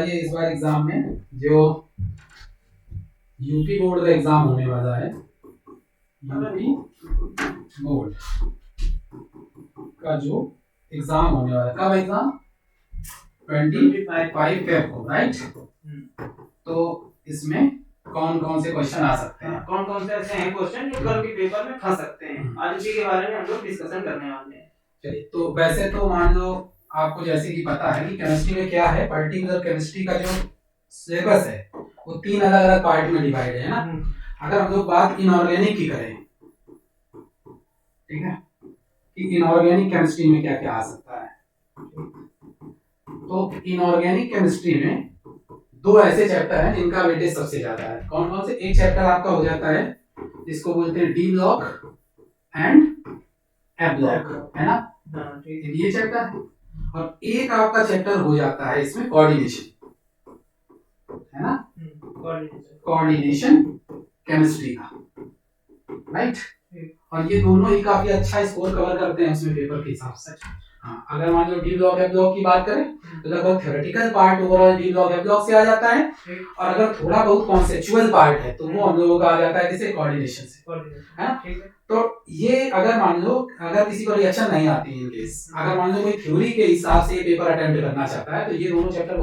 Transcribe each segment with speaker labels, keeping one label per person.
Speaker 1: ये इस बार एग्जाम में जो यूपी बोर्ड का एग्जाम होने वाला है, यूपी बोर्ड का जो एग्जाम होने वाला है, कब एग्जाम 25 फेब को, राइट। तो इसमें कौन कौन से क्वेश्चन आ सकते हैं,
Speaker 2: कौन कौन से ऐसे हैं क्वेश्चन जो कल के पेपर में फंस सकते हैं, आज उसी के बारे में हम लोग डिस्कशन करने वाले हैं।
Speaker 1: चलिए, तो वैसे तो मान लो आपको जैसे कि पता है कि केमिस्ट्री में क्या है, पर्टिकुलर केमिस्ट्री का जो सिलेबस है वो 3 अलग अलग पार्ट में डिवाइड है ना। अगर हम लोग बात इनऑर्गेनिक की करें, ठीक है, कि इनऑर्गेनिक केमिस्ट्री में क्या क्या आ सकता है, तो इनऑर्गेनिक केमिस्ट्री में 2 ऐसे चैप्टर हैं जिनका वेटेज सबसे ज्यादा है। कौन कौन से? एक चैप्टर आपका हो जाता है जिसको बोलते हैं D block and F block, है ना, ये चैप्टर है। और एक आपका चैप्टर हो जाता है इसमें कोऑर्डिनेशन, है ना, कोऑर्डिनेशन केमिस्ट्री का, राइट। और ये दोनों ही काफी अच्छा स्कोर कवर करते हैं उसमें पेपर के हिसाब से। हाँ, अगर मान लो डी ब्लॉक एफ ब्लॉक की बात करें तो लगभग theoretical part overall D block F block से आ जाता है, और अगर थोड़ा बहुत कॉन्सेप्चुअल पार्ट है तो वो हम लोगों का आ जाता है किसे, कोऑर्डिनेशन से, है ना। तो ये अगर मान लो अगर किसी को रिएक्शन नहीं आती है, केस अगर मान लो कोई थ्योरी के हिसाब से पेपर अटेम्प्ट करना चाहता है तो ये दोनों चैप्टर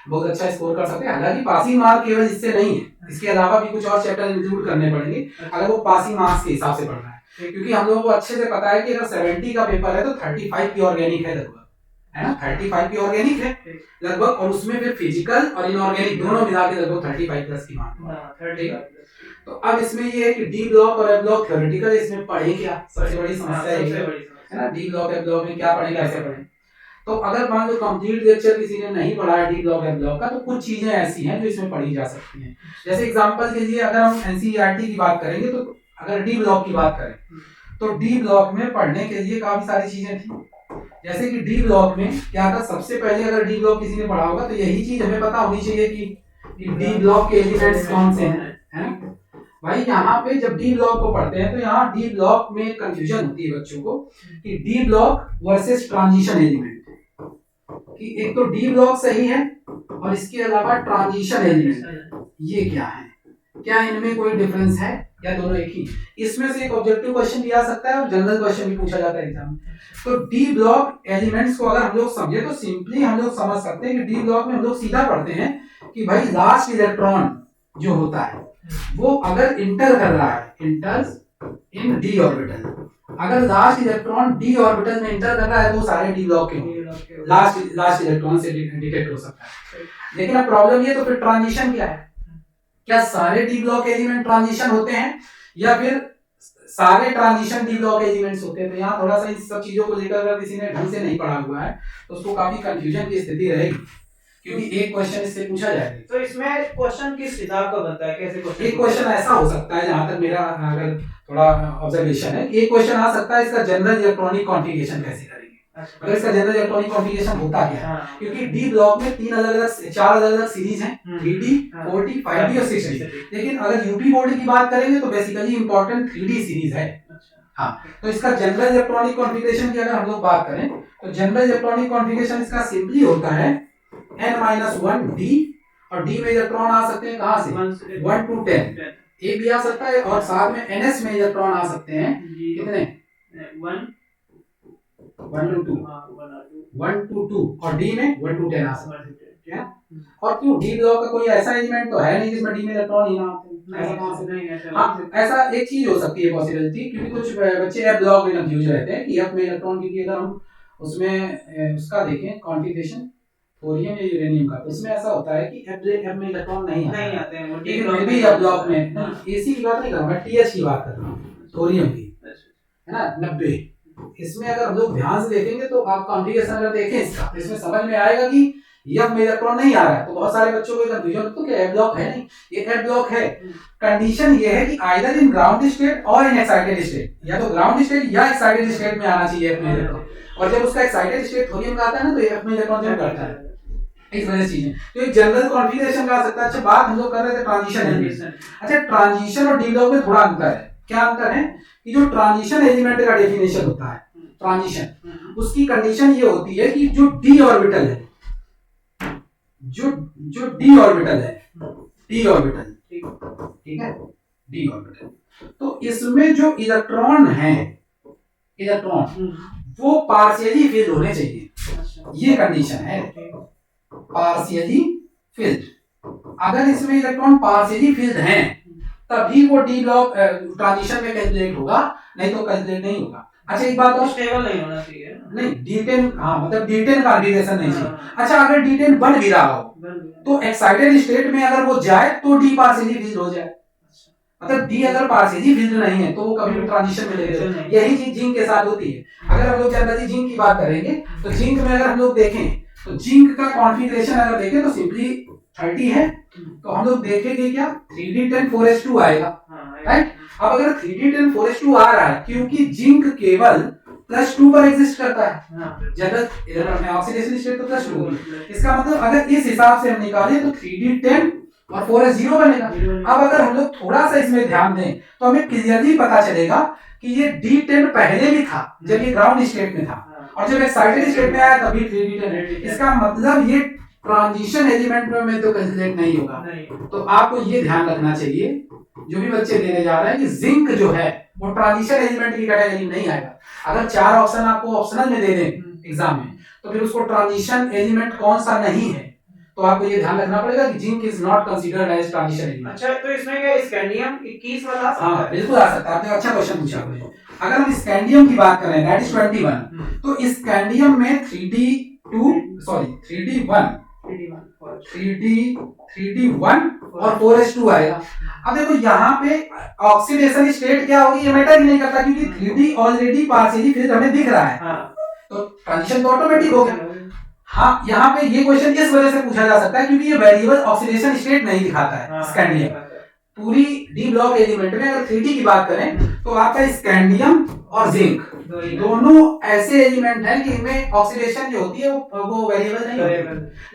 Speaker 1: बहुत अच्छा स्कोर कर सकते हैं। हालांकि पासिंग मार्क केवल इससे नहीं है, इसके अलावा भी कुछ और चैप्टर इंक्लूड करने पड़ेंगे अगर वो पासिंग मार्क्स के हिसाब से पढ़ना है, क्योंकि हम लोगों को अच्छे से पता है कि अगर 70 का पेपर है तो 35 की ऑर्गेनिक है लगभग, है ना, 35 की ऑर्गेनिक है लगभग, और उसमें फिर फिजिकल और इनऑर्गेनिक दोनों मिला के लगभग 35 प्लस की मार्क। तो अब इसमें ये है कि डी ब्लॉक और एफ ब्लॉक थ्योरेटिकल, इसमें पढ़े क्या, सबसे बड़ी समस्या है ना, डी ब्लॉक एफ ब्लॉक में क्या पढ़े, कैसे पढ़े। तो अगर मान लो कंप्लीट लेक्चर किसी ने नहीं पढ़ा है डी ब्लॉक एफ ब्लॉक का, तो कुछ चीजें ऐसी हैं जो इसमें पढ़ी जा सकती हैं। जैसे एग्जांपल के लिए अगर हम एनसीईआरटी की बात करेंगे, तो अगर डी ब्लॉक की बात करें तो डी ब्लॉक में पढ़ने के लिए काफी सारी चीजें थी। जैसे कि डी ब्लॉक में क्या था, सबसे पहले अगर डी ब्लॉक किसी ने पढ़ा होगा तो यही चीज हमें पता होनी चाहिए कि डी ब्लॉक के एलिमेंट्स कौन से हैं, है ना भाई। यहाँ पे जब डी ब्लॉक को पढ़ते हैं तो यहाँ डी ब्लॉक में कंफ्यूजन होती है बच्चों को कि D block versus transition element, कि एक तो डी ब्लॉक सही है और इसके अलावा ट्रांजिशन एलिमेंट ये क्या है, क्या इनमें कोई डिफरेंस है या दोनों एक ही। इसमें से एक ऑब्जेक्टिव क्वेश्चन भी आ सकता है और जनरल क्वेश्चन भी पूछा जाता है एग्जाम में। तो डी ब्लॉक एलिमेंट्स को अगर हम लोग समझे तो सिंपली हम लोग समझ सकते हैं कि डी ब्लॉक में हम लोग सीधा पढ़ते हैं कि भाई लास्ट इलेक्ट्रॉन जो होता है वो अगर इंटर कर रहा है, इंटर्स इन डी ऑर्बिटल, अगर लास्ट इलेक्ट्रॉन डी ऑर्बिटल में इंटर कर रहा है तो सारे डी ब्लॉक के होंगे, लास्ट इलेक्ट्रॉन से डिटेक्ट हो सकता है। लेकिन अब प्रॉब्लम ये, तो फिर ट्रांजिशन क्या है, क्या सारे डी ब्लॉक एलिमेंट ट्रांजिशन होते हैं या फिर सारे ट्रांजिशन डी ब्लॉक एलिमेंट्स होते हैं। तो यहाँ थोड़ा सा इस सब चीजों को लेकर अगर किसी ने ढंग से नहीं पढ़ा हुआ है तो उसको काफी कंफ्यूजन की स्थिति रहेगी, क्योंकि एक क्वेश्चन इससे पूछा जाएगा।
Speaker 2: तो इसमें क्वेश्चन किस हिसाब का बनता है, कैसे क्वेश्चन?
Speaker 1: एक क्वेश्चन ऐसा हो सकता है, जहां तक मेरा अगर थोड़ा ऑब्जर्वेशन है, एक क्वेश्चन आ सकता है इसका जनरल इलेक्ट्रॉनिक कॉन्फ़िगरेशन कैसे करेंगे। अगर इसका जनरल इलेक्ट्रॉनिक कॉन्फ़िगरेशन होता क्या है, क्योंकि डी ब्लॉक में 4 अलग अलग सीरीज हैं, 3D 4D 5D और 6D। लेकिन अगर यूपी बोर्ड की बात करेंगे तो बेसिकली इंपॉर्टेंट 3D सीरीज है। हाँ, तो इसका जनरल इलेक्ट्रॉनिक कॉन्फ़िगरेशन की अगर हम लोग बात करें तो जनरल इलेक्ट्रॉनिक कॉन्फ़िगरेशन इसका सिंपली होता है n-1 d, और d में इलेक्ट्रॉन आ सकते हैं कहां से, 1 to 10, a भी आ सकता है, और साथ में ns में इलेक्ट्रॉन आ सकते हैं कितने, 1 to 2, और d में 1 to 10 आ सकते हैं। और क्यों, डी ब्लॉक का कोई ऐसा एलिमेंट तो है नहीं जिसमें डी में इलेक्ट्रॉन ही ना आते हैं, ऐसा कहां से नहीं। हाँ, ऐसा एक चीज हो सकती है पॉसिबिलिटी, क्योंकि कुछ बच्चे एफ ब्लॉक में कंफ्यूज रहते हैं कि एफ में इलेक्ट्रॉन, क्योंकि अगर हम उसमें उसका देखें कॉन्फ़िगरेशन थोरियम या यूरेनियम का, तो उसमें ऐसा होता है कि एफ में इलेक्ट्रॉन नहीं आते हैं, वो डी ब्लॉक भी एफ ब्लॉक में, एसी की बात नहीं कर रहा मैं, टीएच की बात कर रहा हूं, थोरियम की, है ना, 90। इसमें अगर हम लोग ध्यान से देखेंगे तो आप कॉन्फ़िगरेशन अगर देखें इसका, तो इसमें समझ में आएगा कि एफ में इलेक्ट्रॉन नहीं आ रहा है। तो बहुत सारे बच्चों को कंफ्यूजन, तो क्या एफ ब्लॉक है, नहीं ये एफ ब्लॉक है। कंडीशन ये है कि आइदर इन ग्राउंड स्टेट और इन एक्साइटेड स्टेट, या तो ग्राउंड स्टेट या एक्साइटेड स्टेट में आना चाहिए एफ में इलेक्ट्रॉन, और जब उसका एक्साइटेड स्टेट थोरियम का आता है ना तो एफ में इलेक्ट्रॉन जम करता है, इस वजह से चीजें। तो एक जनरल कॉन्फ़िगरेशन का आ सकता है। अच्छा, बात हम लोग कर रहे थे ट्रांजिशन एलिमेंट। अच्छा, ट्रांजिशन और डी ब्लॉक में थोड़ा अंतर है। क्या अंतर है कि जो ट्रांजिशन एलिमेंट का डेफिनेशन होता है, ट्रांजिशन, उसकी कंडीशन ये होती है कि जो डी ऑर्बिटल है, जो जो डी ऑर्बिटल है, डी ऑर्बिटल, ठीक है, डी ऑर्बिटल, तो इसमें जो इलेक्ट्रॉन है, इलेक्ट्रॉन वो पार्शियली फिल होने चाहिए, ये कंडीशन है, पार्शियली फिल्ड। अगर इसमें इलेक्ट्रॉन पार्शियली फिल्ड हैं तभी वो डी ब्लॉक ट्रांजिशन में कैलकुलेट होगा, नहीं तो कैलकुलेट नहीं होगा। अच्छा एक बात और,
Speaker 2: स्टेबल नहीं होना चाहिए,
Speaker 1: नहीं D10, हाँ मतलब D10 का डिरेक्शन नहीं चाहिए। अच्छा अगर D10 बन भी रहा हो तो एक्साइटेड स्टेट में अगर वो जाए तो D पार्शियली फिल्ड हो जाए, मतलब D अगर पार्शियली फिल्ड नहीं है तो वो कभी भी ट्रांजिशन में नहीं रहेगा। यही चीज जिंक के साथ होती है। अगर हम लोग जनरली जिंक की बात करेंगे तो जिंक में अगर हम लोग देखें तो जिंक का कॉन्फ़िगरेशन अगर देखें तो सिंपली 30 है, तो हम लोग देखेंगे क्या 3D10 4s2 आएगा, राइट। अब अगर 3D10 4s2 आ रहा है क्योंकि जिंक केवल +2 पर एग्जिस्ट करता है, जनरल ऑक्सीडेशन स्टेट तो +2 होगी। इसका मतलब अगर इस हिसाब से हम निकालें तो 3D10 और 4s0 बनेगा। अब अगर हम लोग थोड़ा सा इसमें ध्यान दें तो हमें क्लियरली पता चलेगा कि ये D10 पहले भी था जब ये ग्राउंड स्टेट में था, और जब एक्साइटेड स्टेट में आया तभी 3D10। इसका मतलब ये ट्रांजिशन एलिमेंट में तो कैलकुलेट नहीं होगा। तो आपको ये ध्यान रखना चाहिए जो भी बच्चे देने जा रहे हैं कि जिंक जो है वो ट्रांजिशन एलिमेंट की कैटेगरी में नहीं आएगा। अगर 4 ऑप्शन आपको ऑप्शनल में दे दें एग्जाम में तो फिर उसको ट्रांजिशन एलिमेंट कौन सा नहीं है तो आपको ये ध्यान रखना पड़ेगा कि zinc is not considered as transition element.
Speaker 2: अच्छा तो इसमें क्या स्कैंडियम 21 वाला?
Speaker 1: हाँ बिल्कुल आ सकता है, आपने अच्छा क्वेश्चन पूछा मुझे। अगर हम स्कैंडियम की बात करें दैट इज 21, तो स्कैंडियम में 3D1 और 4s2 आएगा। अब देखो यहाँ पे ऑक्सीडेशन स्टेट क्या होगी ये मैटर ही नहीं करता क्योंकि 3D ऑलरेडी पार्शियली फिल्ड हमें दिख रहा है, तो ट्रांजिशन तो ऑटोमेटिक हो गया। हाँ यहाँ पे ये क्वेश्चन इस वजह से पूछा जा सकता है क्योंकि ये वेरिएबल ऑक्सीडेशन स्टेट नहीं दिखाता है स्कैंडियम। पूरी डी ब्लॉक एलिमेंट में अगर 3D की बात करें तो आपका स्कैंडियम और जिंक दोनों ऐसे एलिमेंट हैं कि इनमें ऑक्सीडेशन जो होती है वो वेरिएबल नहीं होती।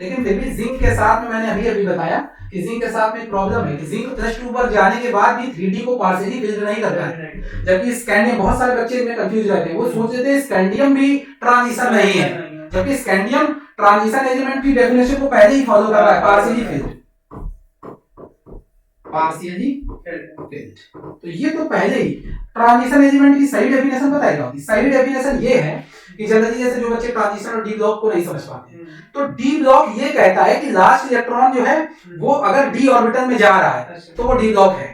Speaker 1: लेकिन फिर भी जिंक के साथ में मैंने अभी बताया कि जिंक के साथ में प्रॉब्लम है कि जिंक +2 पर जाने के बाद भी 3D को पार्शियली फिल्ड नहीं करता है, जबकि स्कैंडियम, बहुत सारे बच्चे इसमें कंफ्यूज रहते हैं, वो सोच लेते हैं स्कैंडियम भी ट्रांजिशन नहीं है, जबकि स्कैंडियम ट्रांजिशन एलिमेंट की डेफिनेशन को पहले ही फॉलो कर रहा है, पार्शियली फिल्ड, पार्शियली फिल्ड। तो ये तो पहले ही ट्रांजिशन एलिमेंट की सही डेफिनेशन बताएगा। सही डेफिनेशन ये है कि जनरली जैसे जो बच्चे ट्रांजिशन और डी ब्लॉक को नहीं समझ पाते हैं तो डी ब्लॉक ये कहता है कि लास्ट इलेक्ट्रॉन जो है वो अगर डी ऑर्बिटल में जा रहा है तो वो डी ब्लॉक है।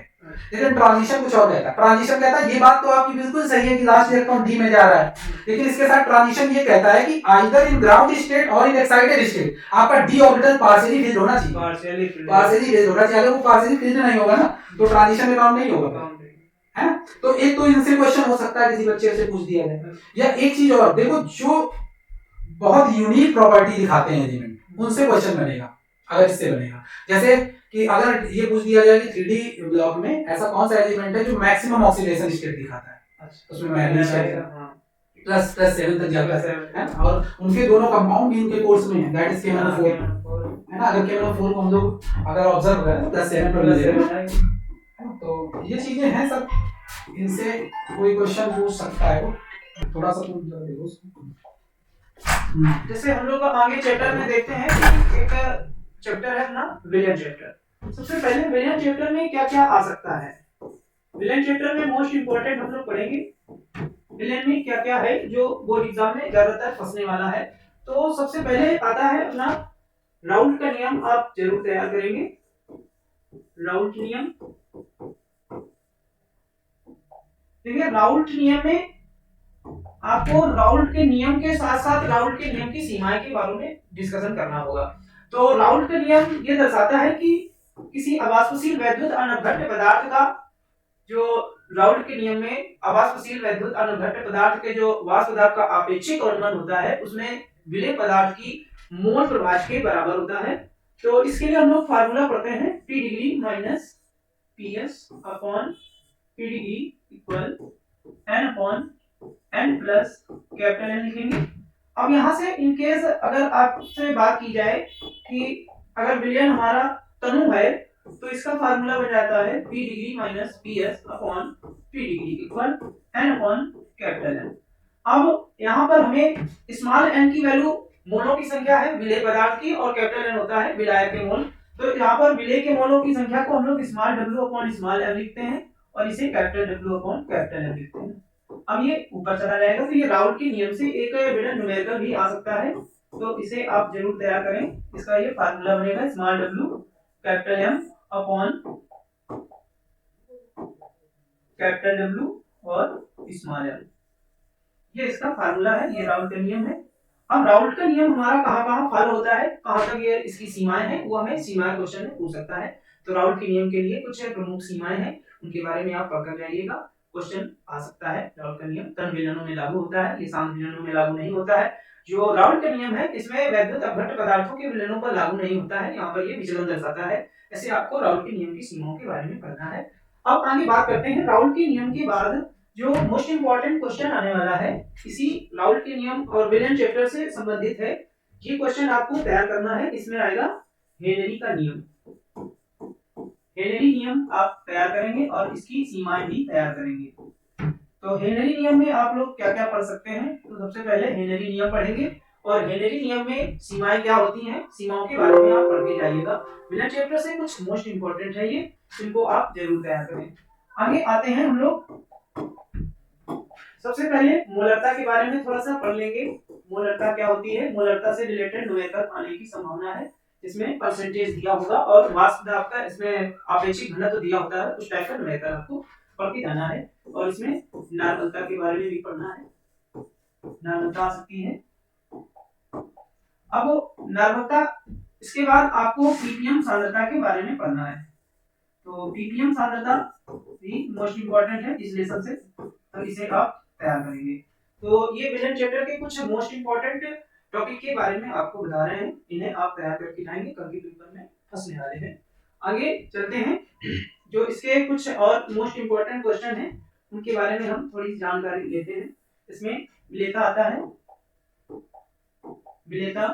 Speaker 1: लेकिन ट्रांजिशन कुछ और कहता है। ट्रांजिशन कहता है ये बात तो आपकी बिल्कुल सही है कि लास्ट इलेक्ट्रॉन डी में जा रहा है, लेकिन इसके साथ ट्रांजिशन ये कहता है कि आइदर इन ग्राउंड स्टेट और इन एक्साइटेड स्टेट आपका डी ऑर्बिटल पार्शियली फिल्ड होना चाहिए, पार्शियली फिल्ड होना चाहिए। अगर वो पार्शियली फिल्ड नहीं होगा ना तो ट्रांजिशन में काउंट नहीं होगा, है। तो एक तो इनसे क्वेश्चन हो सकता है किसी बच्चे से पूछ दिया जाए। या एक चीज और देखो, जो बहुत यूनिक प्रॉपर्टी दिखाते हैं एलिमेंट उनसे क्वेश्चन बनेगा अगर इससे बनेगा। जैसे कि अगर ये पूछ दिया जाए कि 3D ब्लॉक में ऐसा कौन सा एलिमेंट है जो मैक्सिमम ऑक्सीडेशन स्टेट दिखाता है, उसमें मैग्नीज +7 तक जाता है, और उनके दोनों कंपाउंड भी इनके कोर्स में है, दैट इज KMnO4, है ना। अगर KMnO4 को हम लोग अगर ऑब्जर्व करें तो +7 पर मिलेगा। तो ये चीजें हैं सब, इनसे कोई क्वेश्चन पूछ सकता है। वो थोड़ा सा तुम देखो
Speaker 2: जैसे हम लोग आगे चैप्टर में देखते हैं कि एक चैप्टर है अपना विलियन चैप्टर। सबसे पहले विलियन चैप्टर में क्या क्या आ सकता है, विलियन चैप्टर में मोस्ट इंपोर्टेंट हम लोग पढ़ेंगे विलियन में क्या क्या है जो बोर्ड एग्जाम में ज्यादातर फंसने वाला है। तो सबसे पहले आता है अपना राउल्ट का नियम, आप जरूर तैयार करेंगे। राउल्ट नियम, देखिए राउल्ट नियम में आपको राउल्ट के नियम के साथ साथ राउल्ट के नियम की सीमाएं के बारे में डिस्कशन करना होगा। तो राउल्ट का नियम ये दर्शाता है कि किसी अवाष्पशील वैद्युत अनघट्य पदार्थ का, जो राउल्ट के नियम में अवाष्पशील वैद्युत अनघट्य पदार्थ के जो वाष्प दाब का आपेक्षिक अनुपात होता है उसमें विलेय पदार्थ की मोल प्रवाह के बराबर होता है। तो इसके लिए हम लोग फार्मूला पढ़ते हैं T degree minus PS upon T degree equal N upon N plus capital N लिखेंगे। अब यहाँ से इनकेस अगर आपसे बात की जाए कि अगर विलियन हमारा तनु है तो इसका फार्मूला बन जाता है P degree minus PS upon P degree equal N upon capital N। अब यहाँ पर हमें स्मॉल n की वैल्यू मोलों की संख्या है विलेय पदार्थ की और कैपिटल एन होता है विलायक के मोल। तो यहाँ पर विलेय के मोलों की संख्या को हम लोग small w upon small m लिखते हैं और इसे capital W upon capital M लिखते हैं। अब ये ऊपर चला जाएगा तो ये राउल्ट के नियम से एक बिना न्यूमेरिकल भी आ सकता है, तो इसे आप जरूर तैयार करें। इसका ये फार्मूला बनेगा small w capital M upon capital W और स्मॉल m, ये इसका फार्मूला है, ये राउल्ट का नियम है। अब राउल्ट का नियम हमारा कहाँ फॉलो होता है, कहाँ तक ये इसकी सीमाएं हैं, वो हमें सीमाएं क्वेश्चन में पूछ सकता है। तो राउल्ट के नियम के लिए कुछ प्रमुख सीमाएं हैं, उनके बारे में आप पढ़कर जाइएगा, क्वेश्चन आ सकता है। राउल्ट का नियम कण विलयनों में लागू होता है, ये शांत विलयनों में लागू नहीं होता है। जो राउल्ट का नियम है इसमें वैद्युत अपघट्य पदार्थों के विलयनों पर लागू नहीं होता है, यहाँ पर ये विचलन दर्शाता है। ऐसे आपको राउल्ट के नियम की सीमाओं के बारे में पढ़ना है। अब आगे बात करते हैं राउल्ट के नियम के बाद जो मोस्ट इंपॉर्टेंट क्वेश्चन आने वाला है, इसी राउल्ट के नियम और विलेन चैप्टर से संबंधित है। ये क्वेश्चन आपको तैयार करना है, इसमें आएगा हेनरी का नियम। हेनरी नियम आप तैयार करेंगे और इसकी सीमाएं भी तैयार करेंगे। तो हेनरी नियम में आप लोग क्या क्या पढ़ सकते हैं, तो सबसे पहले हेनरी नियम पढ़ेंगे और हेनरी नियम में सीमाएं क्या होती हैं, सीमाओं के बारे में आप पढ़ के जाइएगा। विलेन चैप्टर से कुछ मोस्ट इंपॉर्टेंट है ये, इनको आप जरूर तैयार करें। आगे आते हैं हम लोग, सबसे पहले मोलरता के बारे में थोड़ा सा पढ़ लेंगे। मोलरता क्या होती है, मोलरता से रिलेटेड न्यूमेरिकल आने की संभावना है, इसमें परसेंटेज दिया होगा और वाष्प दाब का इसमें आपेक्षिक घनत्व दिया होता है, उस टाइप का न्यूमेरिकल आपको पढ़ के जाना है। और इसमें नार्मलता के बारे में भी पढ़ना है, नार्मलता आ सकती है। अब नार्मलता, इसके बाद आपको पीपीएम सांद्रता के बारे में पढ़ना है। तो पीपीएम सांद्रता भी मोस्ट इंपॉर्टेंट है इस लेसन से, तो इसे आप तैयार करेंगे। तो ये विलेन चैप्टर के कुछ मोस्ट इंपॉर्टेंट टॉपिक के बारे में आपको बता रहे हैं, इन्हें आप तैयार करके जाएंगे, कल के पेपर में फंसने वाले हैं। आगे चलते हैं, जो इसके कुछ और मोस्ट इंपॉर्टेंट क्वेश्चन हैं उनके बारे में हम थोड़ी जानकारी लेते हैं। इसमें विलेयता आता है, विलेयता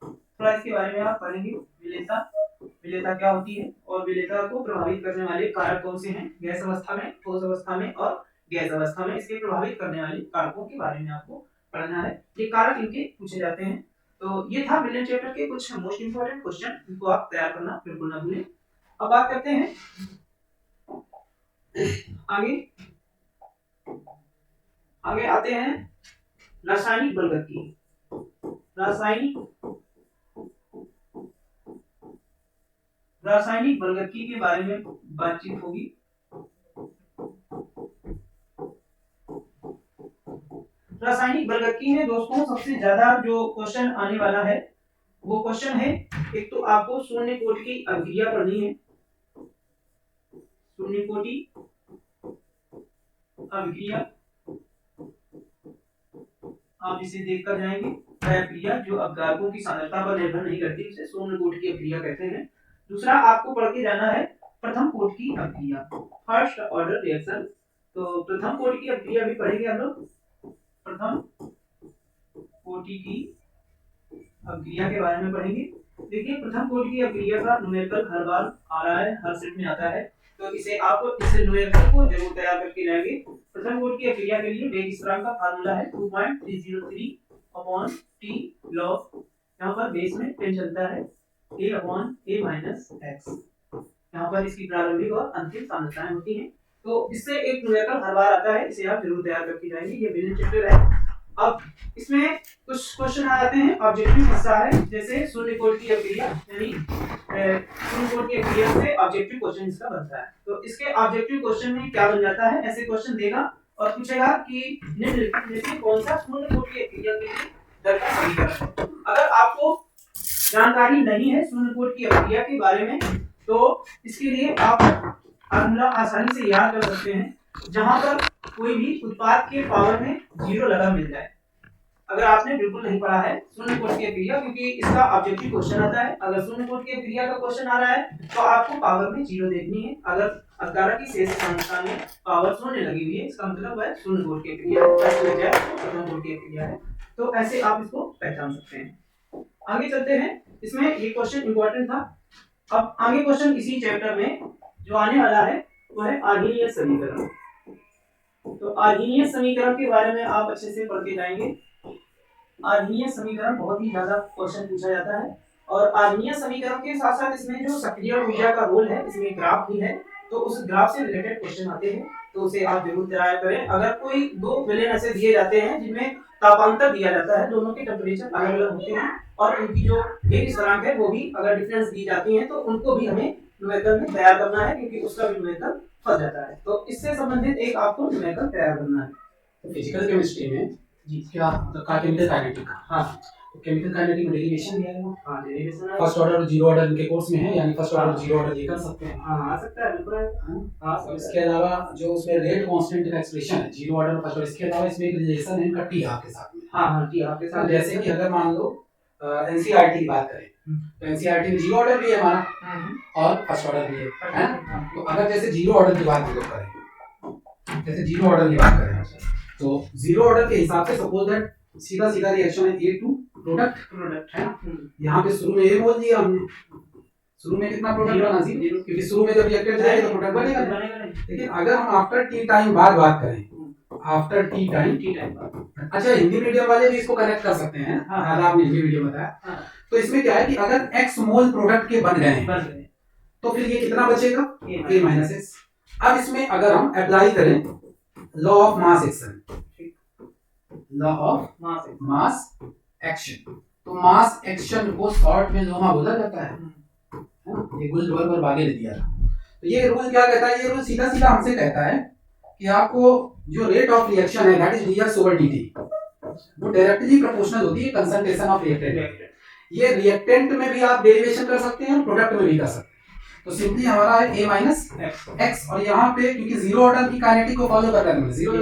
Speaker 2: थोड़ा इसके बारे में आप पढ़ेंगे। विलेयता क्या होती है और विलेयता को प्रभावित करने वाले कारक कौन से हैं, गैस अवस्था में, ठोस अवस्था में और गैस अवस्था में, इसके प्रभावित करने वाले कारकों के बारे में आपको पढ़ना है। ये कारक इनके पूछे जाते हैं। तो ये था विलेन चैप्टर के कुछ मोस्ट इंपॉर्टेंट क्वेश्चन, इनको आप तैयार करना बिल्कुल ना भूलें। अब बात करते हैं आगे आते हैं रासायनिक बलगति। रासायनिक बलगति के बारे में बातचीत होगी। रासायनिक बलगति में दोस्तों सबसे ज्यादा जो क्वेश्चन आने वाला है वो क्वेश्चन है, एक तो आपको शून्य कोटि की अभिक्रिया पढ़नी है, शून्य कोटि अभिक्रिया आप इसे देखकर जाएंगे। अभिक्रिया जो अपघातकों की सांद्रता पर निर्भर नहीं करती, उसे शून्य कोटि की अभिक्रिया कहते हैं। दूसरा आपको पढ़ के जाना है प्रथम कोटि की अभिक्रिया, फर्स्ट ऑर्डर रिएक्शन। तो प्रथम कोटि की अभिक्रिया भी पढ़ेंगे हम लोग, प्रथम कोटि की अभिक्रिया के बारे में पढ़ेंगे। देखिए प्रथम कोटि की अभिक्रिया का न्यूमेरिकल हर बार आ रहा है, हर सेट में आता है, तो इसे आप इस न्यूमेरिकल को जरूर तैयार करके जाएंगे। प्रथम कोटि की अभिक्रिया के लिए वेग स्थिरांक का फार्मूला है 2.303 अपॉन t log, यहाँ पर बेस में 10 चलता है, a upon a minus x, यहाँ पर इसकी प्रारंभिक और अंतिम सांद्रताएं होती हैं। तो इससे एक न्यूमेरिकल हर बार आता है, इसे आप जरूर तैयार करके जाएंगे। ये विलेन चैप्टर है। अब इसमें कुछ क्वेश्चन आ जाते हैं, ऑब्जेक्टिव हिस्सा है, जैसे शून्य कोटि की अभिक्रिया, यानी शून्य कोटि की अभिक्रिया से ऑब्जेक्टिव क्वेश्चन इसका बनता है। तो इसके ऑब्जेक्टिव क्वेश्चन में क्या बन जाता है, ऐसे क्वेश्चन देगा और पूछेगा कि निम्नलिखित में से कौन सा शून्य कोटि की अभिक्रिया के लिए दर का समीकरण है। अगर आपको जानकारी नहीं है शून्य कोटि की अभिक्रिया के बारे में, तो इसके लिए आप फार्मूला आसानी से याद कर सकते हैं, जहां पर कोई भी उत्पाद के पावर में 0 लगा मिल जाए। अगर आपने बिल्कुल नहीं पढ़ा है शून्य कोटि की अभिक्रिया, क्योंकि इसका ऑब्जेक्टिव क्वेश्चन आता है, अगर शून्य कोटि की अभिक्रिया का क्वेश्चन आ रहा है तो आपको पावर में 0 देखनी है। अगर अपघातक की शेष सांद्रता में पावर शून्य लगी हुई है, इसका मतलब है शून्य कोटि की अभिक्रिया है। तो ऐसे आप इसको पहचान सकते हैं। आगे चलते हैं, इसमें ये क्वेश्चन इंपॉर्टेंट था। अब आगे क्वेश्चन इसी चैप्टर में जो आने वाला है वो है आर्हीनियस समीकरण। तो आर्हीनियस समीकरण के बारे में आप अच्छे से पढ़ के जाएंगे। आर्मीय समीकरण बहुत ही ज्यादा क्वेश्चन पूछा जाता है, और आर्मीय समीकरण के साथ साथ इसमें जो सक्रिय ऊर्जा का रोल है, इसमें ग्राफ भी है, तो उस ग्राफ से रिलेटेड क्वेश्चन आते हैं, तो उसे आप जरूर तैयार करें। अगर कोई दो विलेन ऐसे दिए जाते हैं जिनमें तापांतर दिया जाता है, दोनों के टेम्परेचर अलग अलग होते हैं, और उनकी जो एक स्थिरांक है वो भी अगर डिफरेंस दी जाती है, तो उनको भी हमें न्यूमेरिकल में तैयार करना है, क्योंकि उसका भी न्यूमेरिकल फंस जाता है। तो इससे संबंधित एक आपको न्यूमेरिकल तैयार करना है।
Speaker 1: तो फिजिकल केमिस्ट्री में जी क्या का केमिकल काइनेटिक, हाँ, तो केमिकल काइनेटिक में डेरिवेशन दिया है,
Speaker 2: हाँ डेरिवेशन
Speaker 1: फर्स्ट ऑर्डर और जीरो ऑर्डर के कोर्स में है, यानी फर्स्ट ऑर्डर जीरो ऑर्डर ये कर सकते हैं।
Speaker 2: हाँ आ सकता है, बिल्कुल हाँ।
Speaker 1: और इसके अलावा जो उसमें रेट कांस्टेंट का एक्सप्रेशन है जीरो ऑर्डर फर्स्ट ऑर्डर, इसके अलावा इसमें एक रिलेशन है इनका टी हाफ के साथ में।
Speaker 2: हाँ हाँ टी हाफ के साथ,
Speaker 1: जैसे कि अगर मान लो एनसीईआरटी की बात करें, तो एनसीईआरटी में जीरो ऑर्डर भी है हमारा और फर्स्ट ऑर्डर भी है ना। तो अगर जैसे जीरो ऑर्डर की बात करें, जैसे जीरो ऑर्डर की बात करें, तो जीरो ऑर्डर के हिसाब से सपोज दैट सीधा सीधा रिएक्शन है ए टू प्रोडक्ट है ना। यहाँ पे शुरू में ए बोल दिया हमने, शुरू में कितना प्रोडक्ट बना जीरो, क्योंकि शुरू में जब रिएक्टेड जाएगा तो प्रोडक्ट बनेगा। लेकिन अगर हम आफ्टर टी टाइम बाद बात करें, आफ्टर टी टाइम, अच्छा हिंदी मीडियम वाले भी इसको कनेक्ट कर सकते हैं, हाँ आपने हिंदी मीडियम बताया। तो इसमें क्या है कि अगर x मोल प्रोडक्ट के बन गए तो फिर ये कितना बचेगा, a माइनस एक्स। अब इसमें अगर हम अप्लाई करें law of mass action, law of mass action, तो मास एक्शन को शॉर्ट में लोमा बोला जाता है, ये गुलजबर पर बागे ने दिया था। तो ये रूल क्या कहता है, ये रूल सीधा सीधा हमसे कहता है कि आपको जो रेट ऑफ रिएक्शन है that is dx over dt, वो डायरेक्टली प्रोपोर्शनल होती है कंसंट्रेशन ऑफ रिएक्टेंट। ये रिएक्टेंट में भी आप डेरिवेशन कर सकते हैं और प्रोडक्ट में भी कर सकते हैं। तो सिंपली हमारा है a माइनस एक्स, और यहाँ पे क्योंकि जीरो ऑर्डर की काइनेटिक को फॉलो कर रहा है जीरो।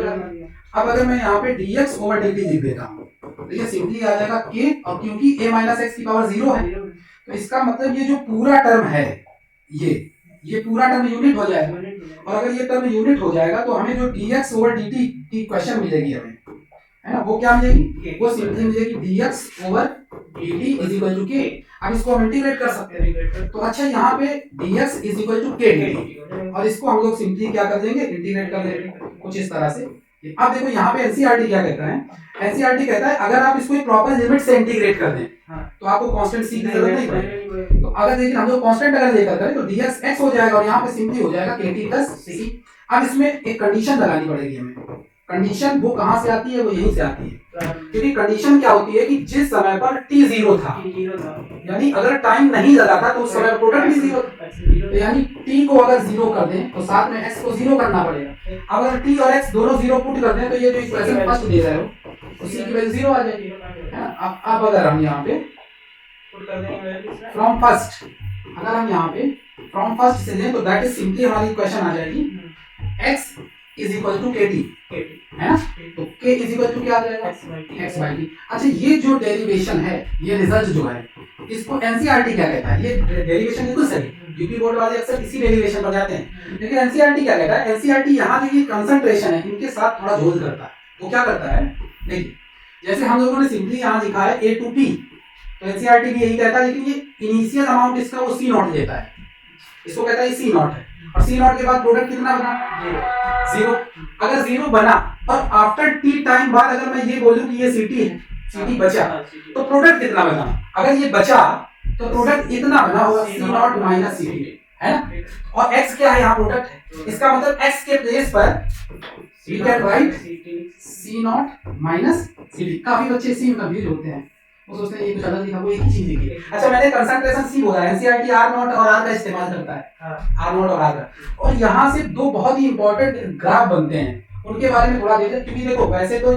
Speaker 1: अब अगर मैं यहाँ पे dx ओवर dt लिख देता हूँ तो ये सिंपली आ जाएगा k, और क्योंकि a माइनस एक्स की पावर जीरो है तो इसका मतलब ये जो पूरा टर्म है ये पूरा टर्म यूनिट हो जाएगा, और अगर ये टर्म यूनिट हो जाएगा तो हमें जो dx ओवर dt की इक्वेशन मिलेगी हमें, है ना, वो क्या मिलेगी, वो सिंपली मिलेगी dx over dt is equal to k। अब इसको हम इंटीग्रेट कर सकते हैं, तो अच्छा यहाँ पे dx is equal to k dt, और इसको हम लोग सिंपली क्या कर देंगे, इंटीग्रेट कर देंगे कुछ इस तरह से। अब देखो यहाँ पे एनसीईआरटी क्या कहता है, एनसीईआरटी कहता है अगर आप इसको एक प्रॉपर लिमिट से इंटीग्रेट कर दें तो आपको कांस्टेंट सी की जरूरत नहीं पड़ेगी। तो अगर देखिए हम लोग कांस्टेंट अगर लेकर करें तो dx x हो जाएगा, और यहाँ पे सिंपली हो जाएगा kt प्लस c। अब इसमें एक कंडीशन लगानी पड़ेगी हमें, कंडीशन वो कहाँ से आती है, वो यहीं से आती है, क्योंकि कंडीशन क्या होती है कि जिस समय पर t जीरो था, यानी अगर टाइम नहीं लगा था तो उस समय प्रोडक्ट भी जीरो था, तो यानी t को अगर जीरो कर दें तो साथ में x को जीरो करना पड़ेगा। अगर t और x दोनों जीरो पुट कर दें तो ये जो इक्वेशन फर्स्ट दे रहे हो उसी की वैल्यू जीरो आ जाएगी। अब अगर हम यहाँ पे फ्रॉम फर्स्ट, अगर हम यहाँ पे फ्रॉम फर्स्ट से लें तो दैट इज सिंपली हमारी इक्वेशन आ जाएगी x is equal to kt, है ना। तो k इज इक्वल टू क्या आ जाएगा, x बाई t। अच्छा ये जो डेरिवेशन है, ये रिजल्ट जो है, इसको एनसीईआरटी क्या कहता है, ये डेरिवेशन बिल्कुल सही, यूपी बोर्ड वाले अक्सर इसी डेरिवेशन पर जाते हैं, लेकिन एनसीईआरटी क्या कहता है, एनसीईआरटी यहाँ जो ये कंसंट्रेशन है इनके साथ थोड़ा झोल करता है। वो क्या करता है, देखिए जैसे हम लोगों ने सिंपली यहाँ लिखा है a टू p, तो एनसीईआरटी भी यही कहता है, लेकिन ये इनिशियल अमाउंट इसका वो c नॉट लेता है, इसको कहता है c नॉट है, और c नॉट के बाद प्रोडक्ट कितना बना, जीरो। अगर जीरो बना और आफ्टर टी टाइम बाद अगर मैं ये बोलूं कि ये ct है, ct बचा, तो प्रोडक्ट कितना बना, अगर ये बचा तो प्रोडक्ट इतना बना होगा c नॉट माइनस ct, है ना। और x क्या है, यहाँ प्रोडक्ट है, इसका मतलब x के प्लेस पर we can write c naught minus ct। काफी बच्चे c में कंफ्यूज होते हैं, वो सोचते हैं ये कुछ अलग लिखा, वो एक ही चीज लिखी है। अच्छा मैंने कंसंट्रेशन सी बोला है, एनसीईआरटी आर नॉट और आर का इस्तेमाल करता है, आर नॉट और आर का, और यहाँ से दो बहुत ही इंपॉर्टेंट ग्राफ बनते हैं, उनके बारे में थोड़ा देखिए, क्योंकि देखो वैसे तो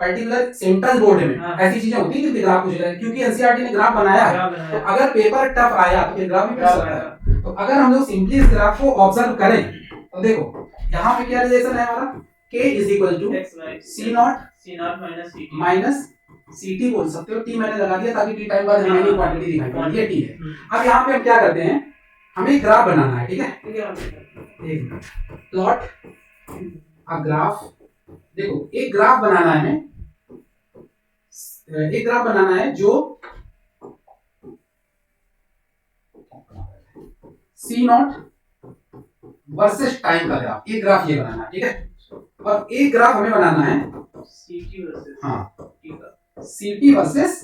Speaker 1: पर्टिकुलर सेंट्रल बोर्ड में ऐसी चीजें होती है कि ग्राफ पूछ रहे हैं, क्योंकि एनसीईआरटी ने ग्राफ बनाया है, तो अगर पेपर टफ आया तो फिर ग्राफ भी पूछ सकता है। तो अगर हम लोग सिंपली इस ग्राफ को ऑब्जर्व करें तो देखो यहाँ पे क्या रिलेशन है हमारा, k is equal to c naught minus ct बोल सकते हो, t मैंने लगा दिया ताकि t टाइम बाद रिमेनिंग क्वांटिटी दिखाई पड़े, ये t है। अब यहाँ पे हम क्या करते हैं, हमें ग्राफ बनाना है, ठीक है, एक मिनट, प्लॉट अ ग्राफ, देखो एक ग्राफ बनाना है हमें, एक ग्राफ बनाना है जो c नॉट वर्सेस टाइम का ग्राफ, एक ग्राफ ये बनाना है, ठीक है, और एक ग्राफ हमें बनाना है ct वर्सेस, हाँ सीटी वर्सेस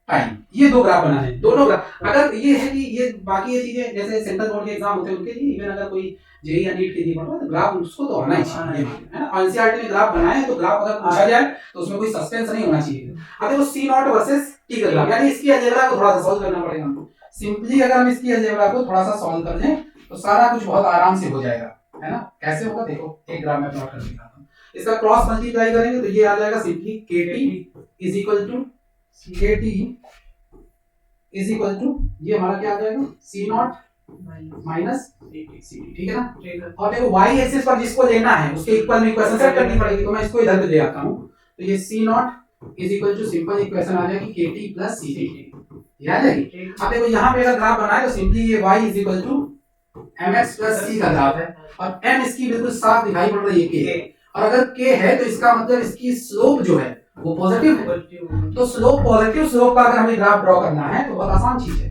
Speaker 1: टाइम, ये दो ग्राफ बनाने हैं। दोनों ग्राफ, अगर ये है कि ये बाकी ये चीजें जैसे सेंट्रल बोर्ड के एग्जाम होते हैं उनके लिए, इवन अगर कोई जेईई या नीट के लिए पढ़ रहा है तो ग्राफ उसको तो आना ही चाहिए, है ना। एनसीईआरटी ने ग्राफ बनाए तो ग्राफ अगर पूछा जाए तो उसमें कोई सस्पेंस नहीं होना चाहिए। अब देखो सी नॉट वर्सेस टी का ग्राफ, यानी इसकी अलजेब्रा को थोड़ा सा सॉल्व करना पड़ेगा हमको। सिंपली अगर हम इसकी अलजेब्रा को थोड़ा सा सॉल्व कर लें तो सारा कुछ बहुत आराम से हो जाएगा, है ना। कैसे होगा देखो, एक ग्राफ में प्लॉट कर दिखाता हूं। इसका क्रॉस मल्टीप्लाई करेंगे तो ये आ जाएगा simply kt is equal to ये हमारा क्या आ जाएगा सी नॉट माइनस सी, ठीक है ना। और देखो वाई एक्सिस पर जिसको लेना है उसके इक्वल में इक्वेशन सेट करनी पड़ेगी, तो मैं इसको इधर ले आता हूं। तो ये C naught is equal to simple equation आ जाएगी kt प्लस सी टी, ये आ जाएगी। अब देखो यहाँ पे अगर ग्राफ बनाए तो सिंपली ये y is equal to mx plus c का ग्राफ है, और m इसकी बिल्कुल साफ दिखाई पड़ रही है k, और अगर k है तो इसका मतलब इसकी स्लोप जो है वो पॉजिटिव है। तो स्लोप पॉजिटिव स्लोप का अगर हमें ग्राफ ड्रॉ करना है तो बहुत आसान चीज है।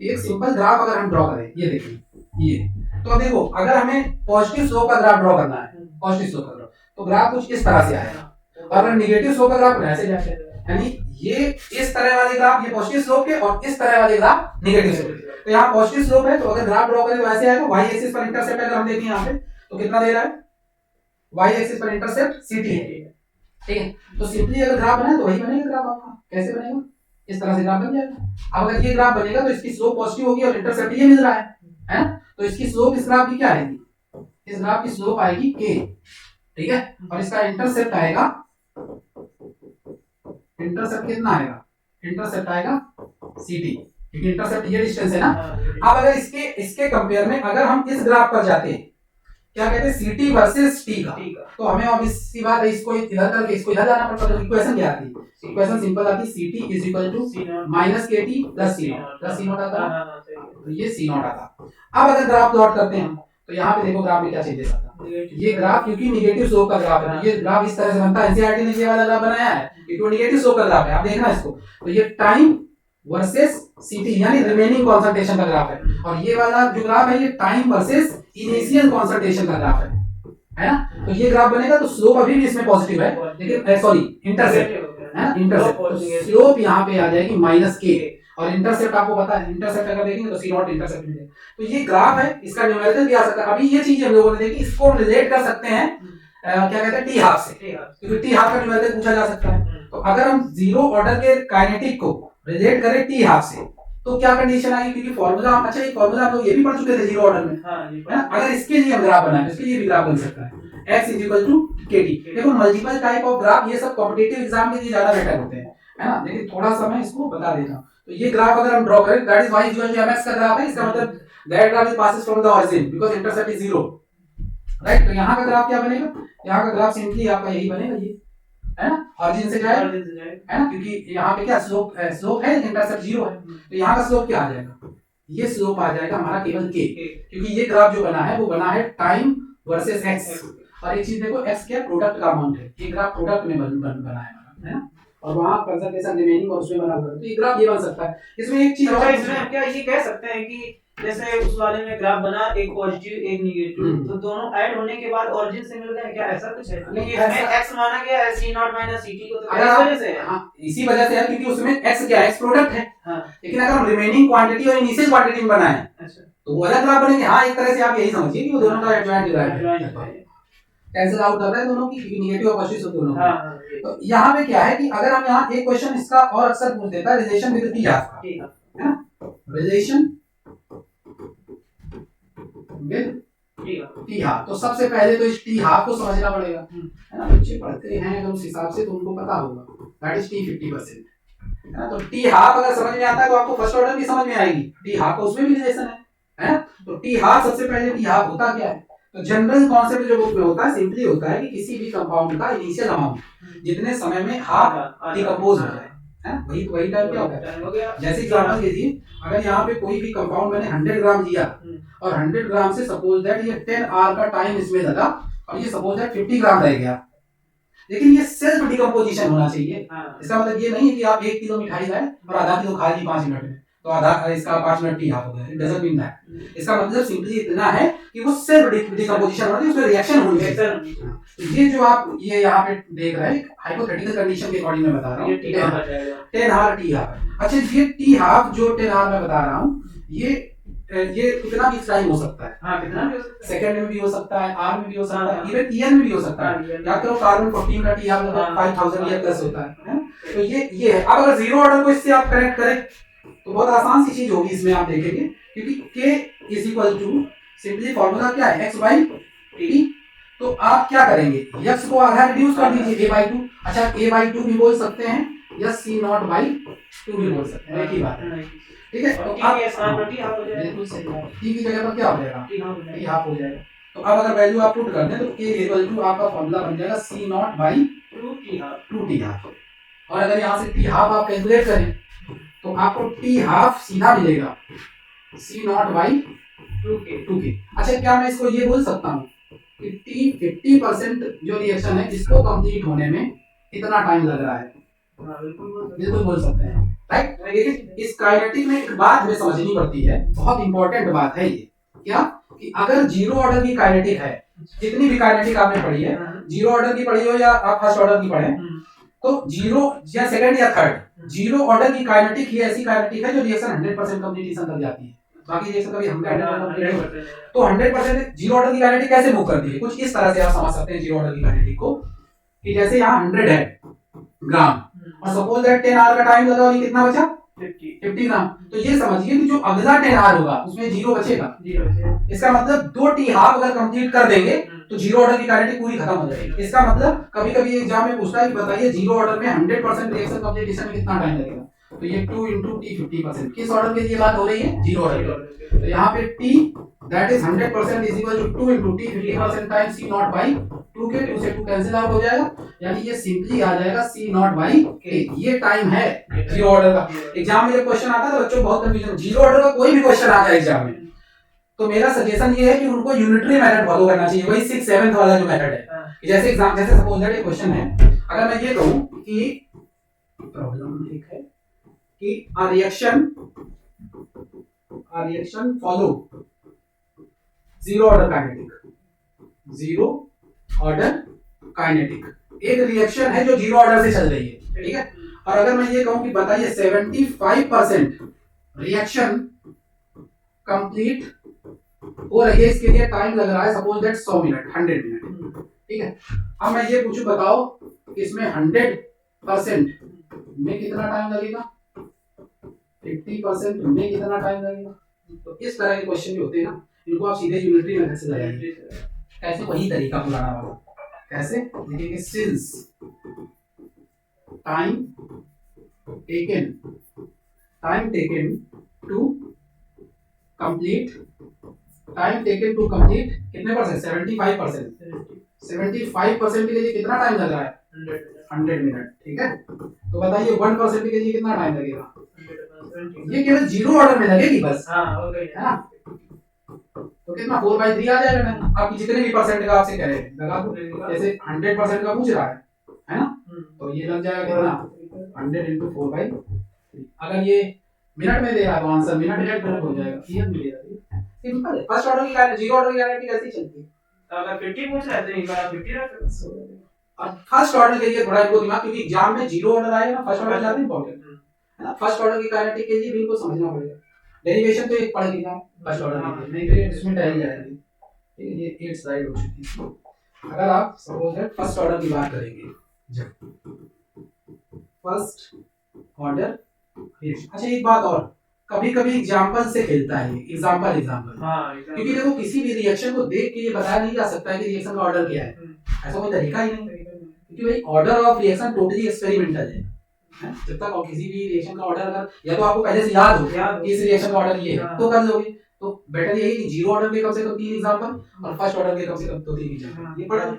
Speaker 1: एक सिंपल ग्राफ अगर हम ड्रॉ करें, ये देखिए ये, तो अब देखो अगर हमें पॉजिटिव स्लोप का ग्राफ ड्रॉ करना है, पॉजिटिव स्लोप का ग्राफ, तो ग्राफ कुछ इस तरह से आएगा, और अगर नेगेटिव स्लोप का ग्राफ ऐसे जाते हैं, यानी ये इस तरह वाले ग्राफ ये पॉजिटिव स्लोप के और इस तरह वाले ग्राफ नेगेटिव स्लोप के। तो यहाँ पॉजिटिव स्लोप है तो अगर ग्राफ ड्रॉ करें तो ऐसे आएगा, y एक्सिस पर इंटरसेप्ट अगर हम देखें यहाँ पे तो कितना दे रहा है, y एक्सिस पर इंटरसेप्ट ct है, ठीक है। तो सिंपली अगर ग्राफ बनाए तो वही बनेगा ग्राफ आपका। कैसे बनेगा, इस तरह से ग्राफ बन जाएगा। अब अगर ये ग्राफ बनेगा तो इसकी स्लोप पॉजिटिव होगी और इंटरसेप्ट ये मिल रहा है ना, तो इसकी स्लोप इस ग्राफ की क्या आएगी, इस ग्राफ की स्लोप आएगी k, ठीक है। और इसका इंटरसेप्ट आएगा, इंटरसेप्ट कितना आएगा, इंटरसेप्ट आएगा ct, क्योंकि इंटरसेप्ट ये डिस्टेंस है ना। अब अगर इसके कंपेयर में अगर हम इस ग्राफ पर जाते हैं, क्या कहते हैं ct वर्सेस t का, तो हमें ऑब्वियस सी बात है इसको इधर करके इसको इधर जाना पड़ता है। तो इक्वेशन क्या आती है, इक्वेशन सिंपल आती है ct is equal to minus kt plus c naught आता है, तो ये c नॉट आता। अब अगर ग्राफ प्लॉट करते हैं तो यहाँ पे देखो ग्राफ में क्या चेंजेस आता है। ये ग्राफ क्योंकि नेगेटिव स्लोप का ग्राफ है, ये ग्राफ इस तरह से बनता है। एनसीईआरटी ने ये वाला ग्राफ बनाया है, ये नेगेटिव स्लोप का ग्राफ है, आप देखना इसको। तो ये टाइम वर्सेस ct यानी रिमेनिंग कंसंट्रेशन का ग्राफ है, और ये वाला जो ग्राफ है ये टाइम वर्सेस इनिशियल कंसंट्रेशन का ग्राफ है ना। तो ये ग्राफ बनेगा तो स्लोप अभी भी इसमें पॉजिटिव है, लेकिन सॉरी इंटरसेप्ट है ना, इंटरसेप्ट स्लोप यहाँ पे आ जाएगी माइनस k, और इंटरसेप्ट आपको पता है, इंटरसेप्ट अगर देखेंगे तो सी नॉट इंटरसेप्ट मिलेगा। तो ये ग्राफ है, इसका न्यूमेरिकल भी आ सकता है। अभी ये चीज हम लोगों ने देखी, इसको हम रिलेट कर सकते हैं क्या कहते हैं टी हाफ से, क्योंकि टी हाफ का न्यूमेरिकल पूछा जा सकता है। तो अगर हम जीरो ऑर्डर के काइनेटिक को रिलेट करें टी हाफ से तो क्या कंडीशन आएगी, क्योंकि फॉर्मूला अच्छा एक फॉर्मूला हम लोग ये भी पढ़ चुके थे जीरो ऑर्डर में, है ना। अगर इसके लिए हम ग्राफ बनाए तो इसके लिए भी ग्राफ बन सकता है x kt। देखो मल्टीपल टाइप ऑफ ग्राफ ये सब कॉम्पिटिटिव एग्जाम के लिए ज्यादा बेटर होते हैं, है ना। लेकिन थोड़ा सा मैं इसको बता देता हूं। तो ये ग्राफ अगर हम ड्रॉ करें, that is y equal to mx का ग्राफ है, इसका मतलब that graph passes from the origin because intercept is 0, right. तो यहाँ का ग्राफ क्या बनेगा, यहाँ का ग्राफ सिंपली आपका यही बनेगा, ये है ना, ओरिजिन से जाए, है ना, क्योंकि यहाँ पे क्या स्लोप है, इंटरसेप्ट 0 है। तो यहाँ का स्लोप क्या आ जाएगा, ये स्लोप आ जाएगा हमारा केवल k, क्योंकि ये ग्राफ जो बना है वो बना है टाइम वर्सेस x। और एक चीज देखो, x क्या प्रोडक्ट का अमाउंट है, ये ग्राफ प्रोडक्ट में बना है ना, और वहां कंसंट्रेशन रिमेनिंग और उसमें बना हुआ है। तो ये ग्राफ ये बन सकता है। इसमें एक चीज
Speaker 2: और इसमें हम क्या ये कह सकते हैं कि जैसे उस वाले में ग्राफ बना, एक पॉजिटिव एक नेगेटिव, तो दोनों ऐड होने के बाद ओरिजिन से मिल गए, क्या ऐसा कुछ है? क्योंकि इसमें x माना गया है c नॉट माइनस ct को, तो इस वजह से है।
Speaker 1: हां, इसी वजह से है क्योंकि उसमें x क्या है, x प्रोडक्ट है। हां, लेकिन अगर हम रिमेनिंग क्वांटिटी और इनिशियल क्वांटिटी में बनाएं, अच्छा, तो वो अलग ग्राफ बनेंगे। हां, एक तरह से आप यही समझिए कि वो दोनों का एडजॉइंट है, कैंसिल आउट कर रहे हैं दोनों की, क्योंकि नेगेटिव और पॉजिटिव दोनों। हां, तो यहाँ पे क्या है कि अगर हम यहाँ एक क्वेश्चन इसका और अक्सर पूछ देता है रिलेशन विद टी हाफ का, है ना, रिलेशन विद टी हाफ। तो सबसे पहले तो इस टी हाफ को समझना पड़ेगा, है ना। बच्चे पढ़ते हैं अगर उस हिसाब से तो उनको पता होगा, दैट इज टी 50%, है ना। तो टी हाफ अगर समझ में आता है तो आपको फर्स्ट ऑर्डर भी समझ में आएगी, टी हाफ का उसमें भी रिलेशन है ना। तो टी हाफ सबसे पहले टी हाफ होता क्या है, तो जनरल कॉन्सेप्ट जो बुक में होता है सिंपली होता है कि किसी भी कंपाउंड का इनिशियल अमाउंट जितने समय में हाफ डिकम्पोज हो जाए, है ना, वही टाइम क्या होता है। जैसे एग्जांपल लीजिए, अगर यहाँ पे कोई भी कंपाउंड मैंने 100 ग्राम लिया और 100 ग्राम से सपोज दैट ये 10 आवर का टाइम इसमें लगा और ये सपोज दैट 50 ग्राम रह गया, लेकिन ये सेल्फ डिकम्पोजिशन होना चाहिए। इसका मतलब ये नहीं है कि आप 1 किलो मिठाई लाए और आधा किलो खा ली 5 मिनट में, तो आधा इसका 5 मिनट टी हाफ हो गया, इट डजंट मीन दैट। इसका मतलब सिंपली इतना है कि वो सेल्फ डिकम्पोजिशन हो रही है, उसमें रिएक्शन होनी चाहिए। ये जो आप ये यहाँ पे देख रहे हैं हाइपोथेटिकल कंडीशन के अकॉर्डिंग मैं बता रहा हूँ, 10 आवर टी हाफ। अच्छा ये टी हाफ जो 10 आवर मैं बता रहा हूँ, ये कितना भी टाइम हो सकता है।
Speaker 2: हाँ, कितना भी हो सकता है,
Speaker 1: सेकंड में भी हो सकता है, आवर में भी हो सकता है, इवन ईयर में भी हो सकता है। याद करो कार्बन 14 का टी हाफ लगभग 5000 ईयर प्लस होता है। तो ये है। अब अगर जीरो ऑर्डर को इससे आप कनेक्ट करें तो बहुत आसान सी चीज होगी इसमें, आप देखेंगे, क्योंकि k is equal to simply formula क्या है, x बाई टी। तो आप क्या करेंगे, x को आधा रिड्यूस कर दीजिए a बाई 2। अच्छा a बाई 2 भी बोल सकते हैं या c नॉट बाई 2 भी बोल सकते हैं, एक ही बात है, ठीक है। तो आप बिल्कुल सही बात, t की जगह पर क्या हो जाएगा, टी हाफ हो जाएगा। तो अब अगर वैल्यू आप पुट कर दें तो k इक्वल टू आपका फॉर्मूला बन जाएगा c naught by 2 T half. और अगर यहाँ से टी हाफ आप कैलकुलेट करें तो आपको टी हाफ सीधा मिलेगा सी नॉट बाई 2k। अच्छा क्या मैं इसको ये बोल सकता हूँ कि टी 50% जो रिएक्शन है इसको कंप्लीट होने में इतना टाइम लग रहा है, बिल्कुल बोल सकते हैं, राइट। लेकिन इस काइनेटिक में एक बात हमें समझनी पड़ती है, बहुत इंपॉर्टेंट बात है ये, क्या कि अगर जीरो ऑर्डर की काइनेटिक है, जितनी भी काइनेटिक आपने पढ़ी है, जीरो ऑर्डर की पढ़ी हो या आप फर्स्ट ऑर्डर की पढ़े, तो जीरो या सेकंड या थर्ड, जीरो ऑर्डर की काइनेटिक ही ऐसी काइनेटिक है जो रिएक्शन 100% कंप्लीशन तक जाती है। बाकी रिएक्शन कभी हम तो 100% जीरो ऑर्डर की काइनेटिक कैसे मूव करती है, कुछ इस तरह से आप समझ सकते हैं जीरो ऑर्डर की काइनेटिक को, कि जैसे यहाँ 100 है ग्राम और सपोज दैट 10 आवर का टाइम लगा और ये कितना बचा 50 ग्राम, तो ये समझिए कि जो अगला 10 आवर होगा उसमें जीरो बचेगा। इसका मतलब 2 टी हाफ अगर कंप्लीट कर देंगे तो जीरो ऑर्डर की काइनेटिक पूरी खत्म हो जाएगी। इसका मतलब कभी कभी एग्जाम में पूछता है कि बताइए जीरो ऑर्डर में 100% रिएक्शन कंप्लीशन में कितना टाइम लगेगा, तो ये 2 × t 50%। किस ऑर्डर के लिए बात हो रही है, जीरो ऑर्डर। तो यहाँ पे t that is 100% is equal to 2 × t 50% time c naught by 2k, 2 से 2 कैंसिल आउट हो जाएगा, यानी ये सिंपली आ जाएगा c नॉट बाई k। ये टाइम है जीरो ऑर्डर का। एग्जाम में जब क्वेश्चन आता है तो बच्चों बहुत कंफ्यूजन, जीरो ऑर्डर का कोई भी क्वेश्चन आ जाए एग्जाम में तो मेरा सजेशन ये है कि उनको यूनिटरी मेथड फॉलो करना चाहिए, वही 6-7 वाला जो मेथड है। जैसे एग्जाम, जैसे सपोज दैट क्वेश्चन है, अगर मैं ये कहूं कि प्रॉब्लम एक है कि a reaction follow zero order kinetic, एक रिएक्शन है जो जीरो ऑर्डर से चल रही है, ठीक है। और अगर मैं ये कहूं कि बताइए 75% रिएक्शन कंप्लीट हो रही है, इसके लिए टाइम लग रहा है सपोज दैट 100 मिनट, 100 मिनट, ठीक है। अब मैं ये पूछूं बताओ इसमें 100% में कितना टाइम लगेगा, 50% में कितना टाइम लगेगा। तो इस तरह के क्वेश्चन जो होते हैं ना, इनको आप सीधे यूनिटरी मेथड से लगाइए। कैसे, वही तरीका पुराना वाला, कैसे लिखेंगे, since time taken to complete कितने परसेंट, 75% के लिए कितना टाइम लग रहा है, 100 मिनट, ठीक है। तो बताइए 1% के लिए कितना टाइम लगेगा, ये केवल जीरो ऑर्डर में लगेगी बस, है ना। तो कितना 4/3 आ जाएगा ना, आपकी जितने भी परसेंट का आपसे कह रहे हैं लगा दो, जैसे 100% का पूछ रहा है ना, तो ये लग जाएगा कितना 100 × 4/3। अगर ये मिनट में दे रहा है तो आंसर मिनट हो जाएगा, ईयर में दे रहा है, सिंपल है। फर्स्ट ऑर्डर की गारंटी, जीरो ऑर्डर की गारंटी कैसी चलती है, अगर 50 पूछ रहा है तो एक बार 50 रख दो। और फर्स्ट ऑर्डर के लिए थोड़ा इनको दिमाग, क्योंकि एग्जाम में जीरो ऑर्डर आएगा, फर्स्ट ऑर्डर ज्यादा इंपॉर्टेंट है ना। फर्स्ट ऑर्डर की काइनेटिक के लिए भी इनको समझना पड़ेगा। डेरिवेशन तो एक पढ़ के जाओ फर्स्ट ऑर्डर के लिए, नहीं तो इसमें टैली जाएगी, ठीक है। ये 8 स्लाइड हो चुकी है। अगर आप सपोज दैट फर्स्ट ऑर्डर की बात करेंगे, जब फर्स्ट ऑर्डर, अच्छा एक बात और, कभी कभी एग्जांपल से खेलता है, एग्जांपल क्योंकि देखो किसी भी रिएक्शन को देख के ये बताया नहीं जा सकता है कि रिएक्शन का ऑर्डर क्या है, ऐसा कोई तरीका ही नहीं, क्योंकि भाई order of reaction totally experimental है। जब तक और किसी भी रिएक्शन का ऑर्डर अगर या तो आपको पहले से याद हो कि इस रिएक्शन का ऑर्डर ये है तो कर लोगे, तो बेटर यही कि जीरो ऑर्डर के कम से कम 3 एग्जांपल और फर्स्ट ऑर्डर के कम से कम 2-3 एग्जांपल, ये पढ़ है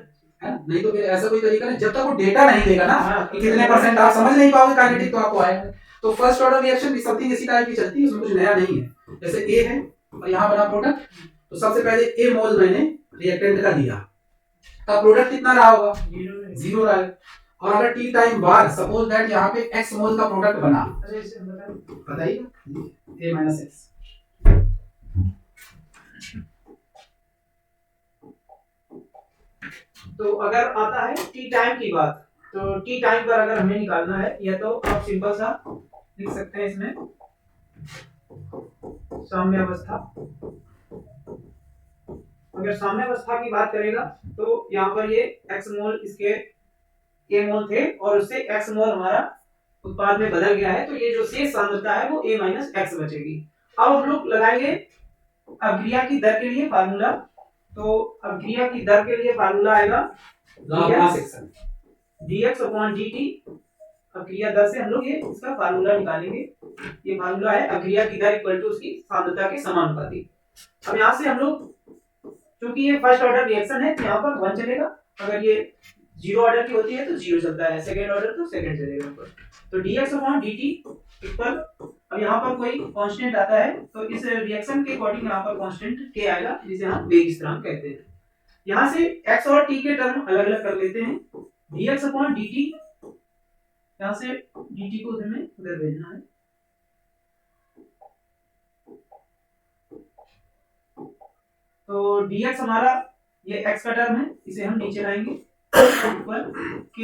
Speaker 1: ना। नहीं तो फिर ऐसा कोई तरीका नहीं, जब तक वो डेटा नहीं देगा ना कि कितने परसेंट आप समझ नहीं पाओगे काइनेटिक, तो आपको आएगा। तो फर्स्ट ऑर्डर रिएक्शन भी समथिंग इसी टाइप की चलती है, उसमें कुछ नया नहीं है। जैसे ए है और यहाँ बना प्रोडक्ट, तो सबसे पहले ए मोल मैंने रिएक्टेंट का दिया, तब प्रोडक्ट कितना रहा होगा, 0 रहा है। और अगर टी टाइम बाद सपोज दैट यहाँ पे x मोल का प्रोडक्ट बना, बताइए a माइनस एक्स।
Speaker 2: तो अगर आता है टी टाइम की बात, तो टी टाइम पर अगर हमें निकालना है, या तो आप सिंपल सा लिख सकते हैं इसमें साम्यावस्था। अगर साम्यावस्था की बात करेगा तो यहाँ पर ये x मोल इसके a मोल थे और उससे x मोल हमारा उत्पाद में बदल गया है, तो ये जो शेष सांद्रता है वो a माइनस एक्स बचेगी। अब हम लोग लगाएंगे अभिक्रिया की दर के लिए फार्मूला। तो अभिक्रिया की दर के लिए फार्मूला आएगा dx अपॉन dt। अभिक्रिया दर से हम लोग ये इसका फार्मूला निकालेंगे। ये फार्मूला है अभिक्रिया की दर इक्वल टू उसकी सांद्रता के समानुपाती। अब यहाँ से हम लोग, क्योंकि ये फर्स्ट ऑर्डर रिएक्शन है तो यहाँ पर 1 चलेगा, अगर ये जीरो ऑर्डर की होती है तो 0 चलता है, सेकंड ऑर्डर तो सेकंड चलेगा पर। तो dx अपॉन dt इक्वल, अब यहाँ पर कोई कांस्टेंट आता है तो इस रिएक्शन के अकॉर्डिंग यहाँ पर कांस्टेंट k आएगा, जिसे हम वेग स्थिरांक कहते हैं। यहाँ से x और t के टर्म अलग अलग कर लेते हैं। dx अपॉन dt, यहाँ से dt को उधर में उधर भेजना है। तो dx हमारा ये x का टर्म है, इसे हम नीचे लाएंगे, इक्वल k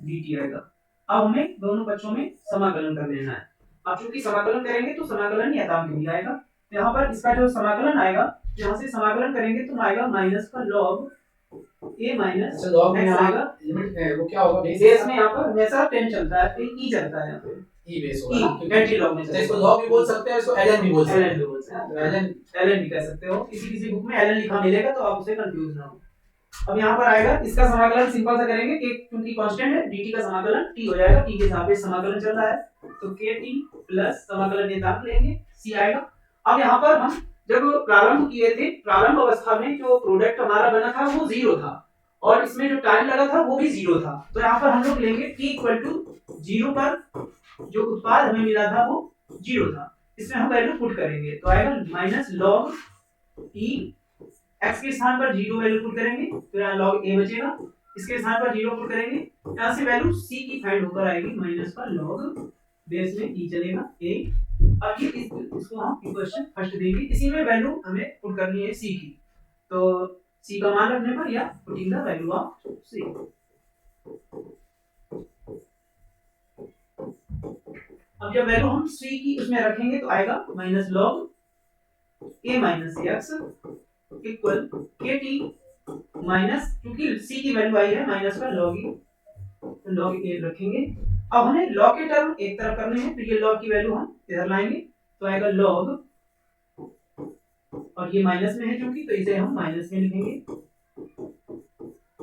Speaker 2: dt आएगा। अब हमें दोनों पक्षों में समाकलन कर लेना है। अब चूंकि समाकलन करेंगे तो समाकलन यथांक भी आएगा, तो यहाँ पर इसका जो समाकलन आएगा, यहाँ से समाकलन करेंगे तो आएगा माइनस का log a माइनस
Speaker 1: log में
Speaker 2: आएगा।
Speaker 1: लिमिट वो क्या होगा,
Speaker 2: बेस में यहाँ पर हमेशा 10 चलता है, तो e चलता है यहाँ पे,
Speaker 1: e बेस होगा,
Speaker 2: एंटी log में।
Speaker 1: इसको log भी बोल सकते हैं, इसको ln भी बोल सकते हैं,
Speaker 2: ln भी कह सकते हो। किसी किसी बुक में ln लिखा मिलेगा तो आप उसे कंफ्यूज ना हो। अब यहाँ पर आएगा, इसका समाकलन सिंपल सा करेंगे कि क्योंकि कांस्टेंट है dt का समाकलन t हो जाएगा, t के सापेक्ष समाकलन चल रहा है, तो kt प्लस समाकलन नियतांक लेंगे c आएगा। अब यहाँ पर हम जब प्रारंभ किए थे, प्रारंभ अवस्था में जो प्रोडक्ट हमारा बना था वो 0 था और इसमें जो टाइम लगा था वो भी 0 था, तो यहाँ पर हम लोग लेंगे t इक्वल टू 0 पर जो उत्पाद हमें मिला था वो 0 था, इसमें हम वैल्यू पुट करेंगे तो आएगा माइनस log e, x के स्थान पर 0 वैल्यू पुट करेंगे तो यहाँ log a बचेगा, इसके स्थान पर 0 पुट करेंगे, यहाँ से वैल्यू c की फाइंड होकर आएगी माइनस का log बेस में e चलेगा a। अब ये इसको हम इक्वेशन फर्स्ट देंगे, इसी में वैल्यू हमें पुट करनी है c की, तो c का मान रखने पर या putting the value of c। अब जब वैल्यू हम c की उसमें रखेंगे तो आएगा minus log a minus x equal kt minus, क्योंकि c की वैल्यू आई है माइनस का log e, तो log a रखेंगे। अब हमें log के टर्म एक तरफ करने हैं, तो ये log की वैल्यू हम इधर लाएंगे तो आएगा log, और ये माइनस में है क्योंकि, तो इसे हम माइनस में लिखेंगे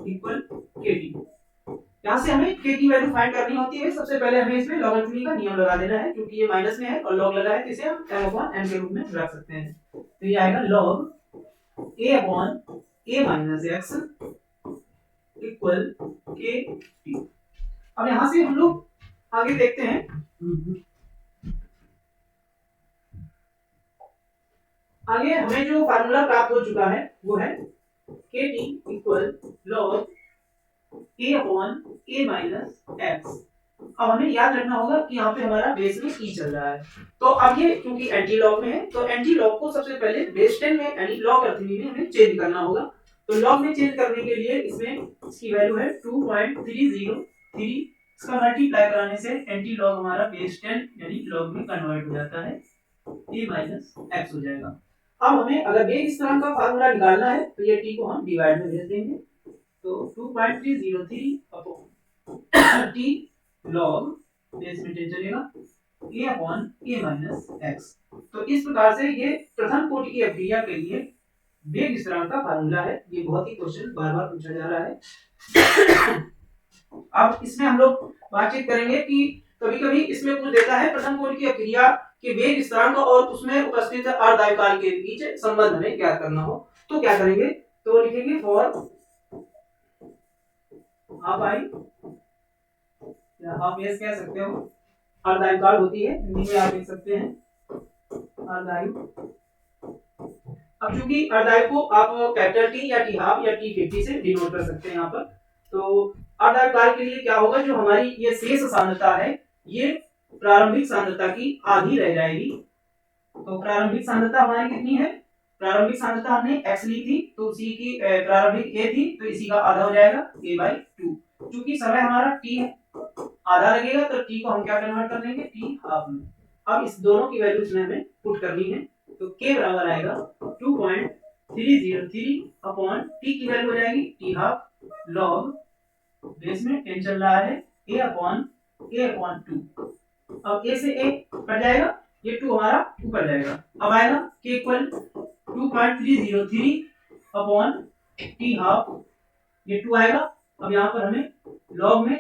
Speaker 2: इक्वल kt। यहाँ से हमें k की वैल्यू फाइंड करनी होती है, सबसे पहले हमें इसमें लॉगरिथमिक का नियम लगा देना है, क्योंकि ये माइनस में है और log लगा है तो इसे हम m/n के रूप में रख सकते हैं। तो ये आएगा log a upon a minus x equal kt। अब यहाँ से हम लोग आगे देखते हैं, आगे हमें जो फार्मूला प्राप्त हो चुका है वो है kt equal log a upon a minus x. अब हमें याद रखना होगा कि यहाँ पे हमारा बेस में e चल रहा है, तो अब ये क्योंकि एंटी लॉग में है तो एंटी लॉग को सबसे पहले बेस 10 में यानी लॉग अर्थनी में हमें चेंज करना होगा। तो लॉग में चेंज करने के लिए इसमें इसकी वैल्यू है 2.303, इसका मल्टीप्लाई कराने से एंटी लॉग हमारा बेस 10 यानी लॉग में कन्वर्ट हो जाता है, a माइनस एक्स हो जाएगा। अब हमें अगर बेस स्थिरांक का फार्मूला निकालना है तो ये t को हम डिवाइड में भेज देंगे, तो 2.303 अपॉन t log बेस में 10 चलेगा a upon a minus x. तो इस प्रकार से ये प्रथम कोटि की अभिक्रिया के लिए वेग स्थिरांक का फार्मूला है। ये बहुत ही क्वेश्चन बार बार पूछा जा रहा है। अब इसमें हम लोग बातचीत करेंगे कि कभी कभी इसमें कुछ देता है प्रथम कोटि की अभिक्रिया के वेग स्थिरांक और उसमें उपस्थित अर्धआयतकाल के बीच संबंध हमें ज्ञात करना हो, तो क्या करेंगे, तो लिखेंगे फॉर हाफ आई या हाफ एस कह सकते हो, अर्धआयतकाल होती है, हिंदी में आप लिख सकते हैं अर्धआयु। अब चूंकि अर्धआयु को आप कैपिटल टी या टी हाफ या टी 50 से डिनोट कर सकते हैं यहाँ पर, तो अर्धआयतकाल के लिए क्या होगा, जो हमारी ये शेष सांद्रता है ये प्रारंभिक सांद्रता की आधी रह जाएगी, तो प्रारंभिक सांद्रता हमारी कितनी है, प्रारंभिक सांद्रता हमने x ली थी, तो उसी की प्रारंभिक a थी, तो इसी का आधा हो जाएगा a/2। क्योंकि समय हमारा t है, आधा लगेगा, तो t को हम क्या कन्वर्ट कर लेंगे, t हाफ में। अब इस दोनों की वैल्यू इसमें हमें पुट करनी है, तो k बराबर आएगा 2.303 अपॉन t की वैल्यू हो जाएगी t हाफ log बेस में 10 चल रहा है a/2। अब a से a कट जाएगा, ये 2 हमारा ऊपर जाएगा, अब आएगा k equal 2.303 upon t half, ये 2 आएगा। अब यहाँ पर हमें log में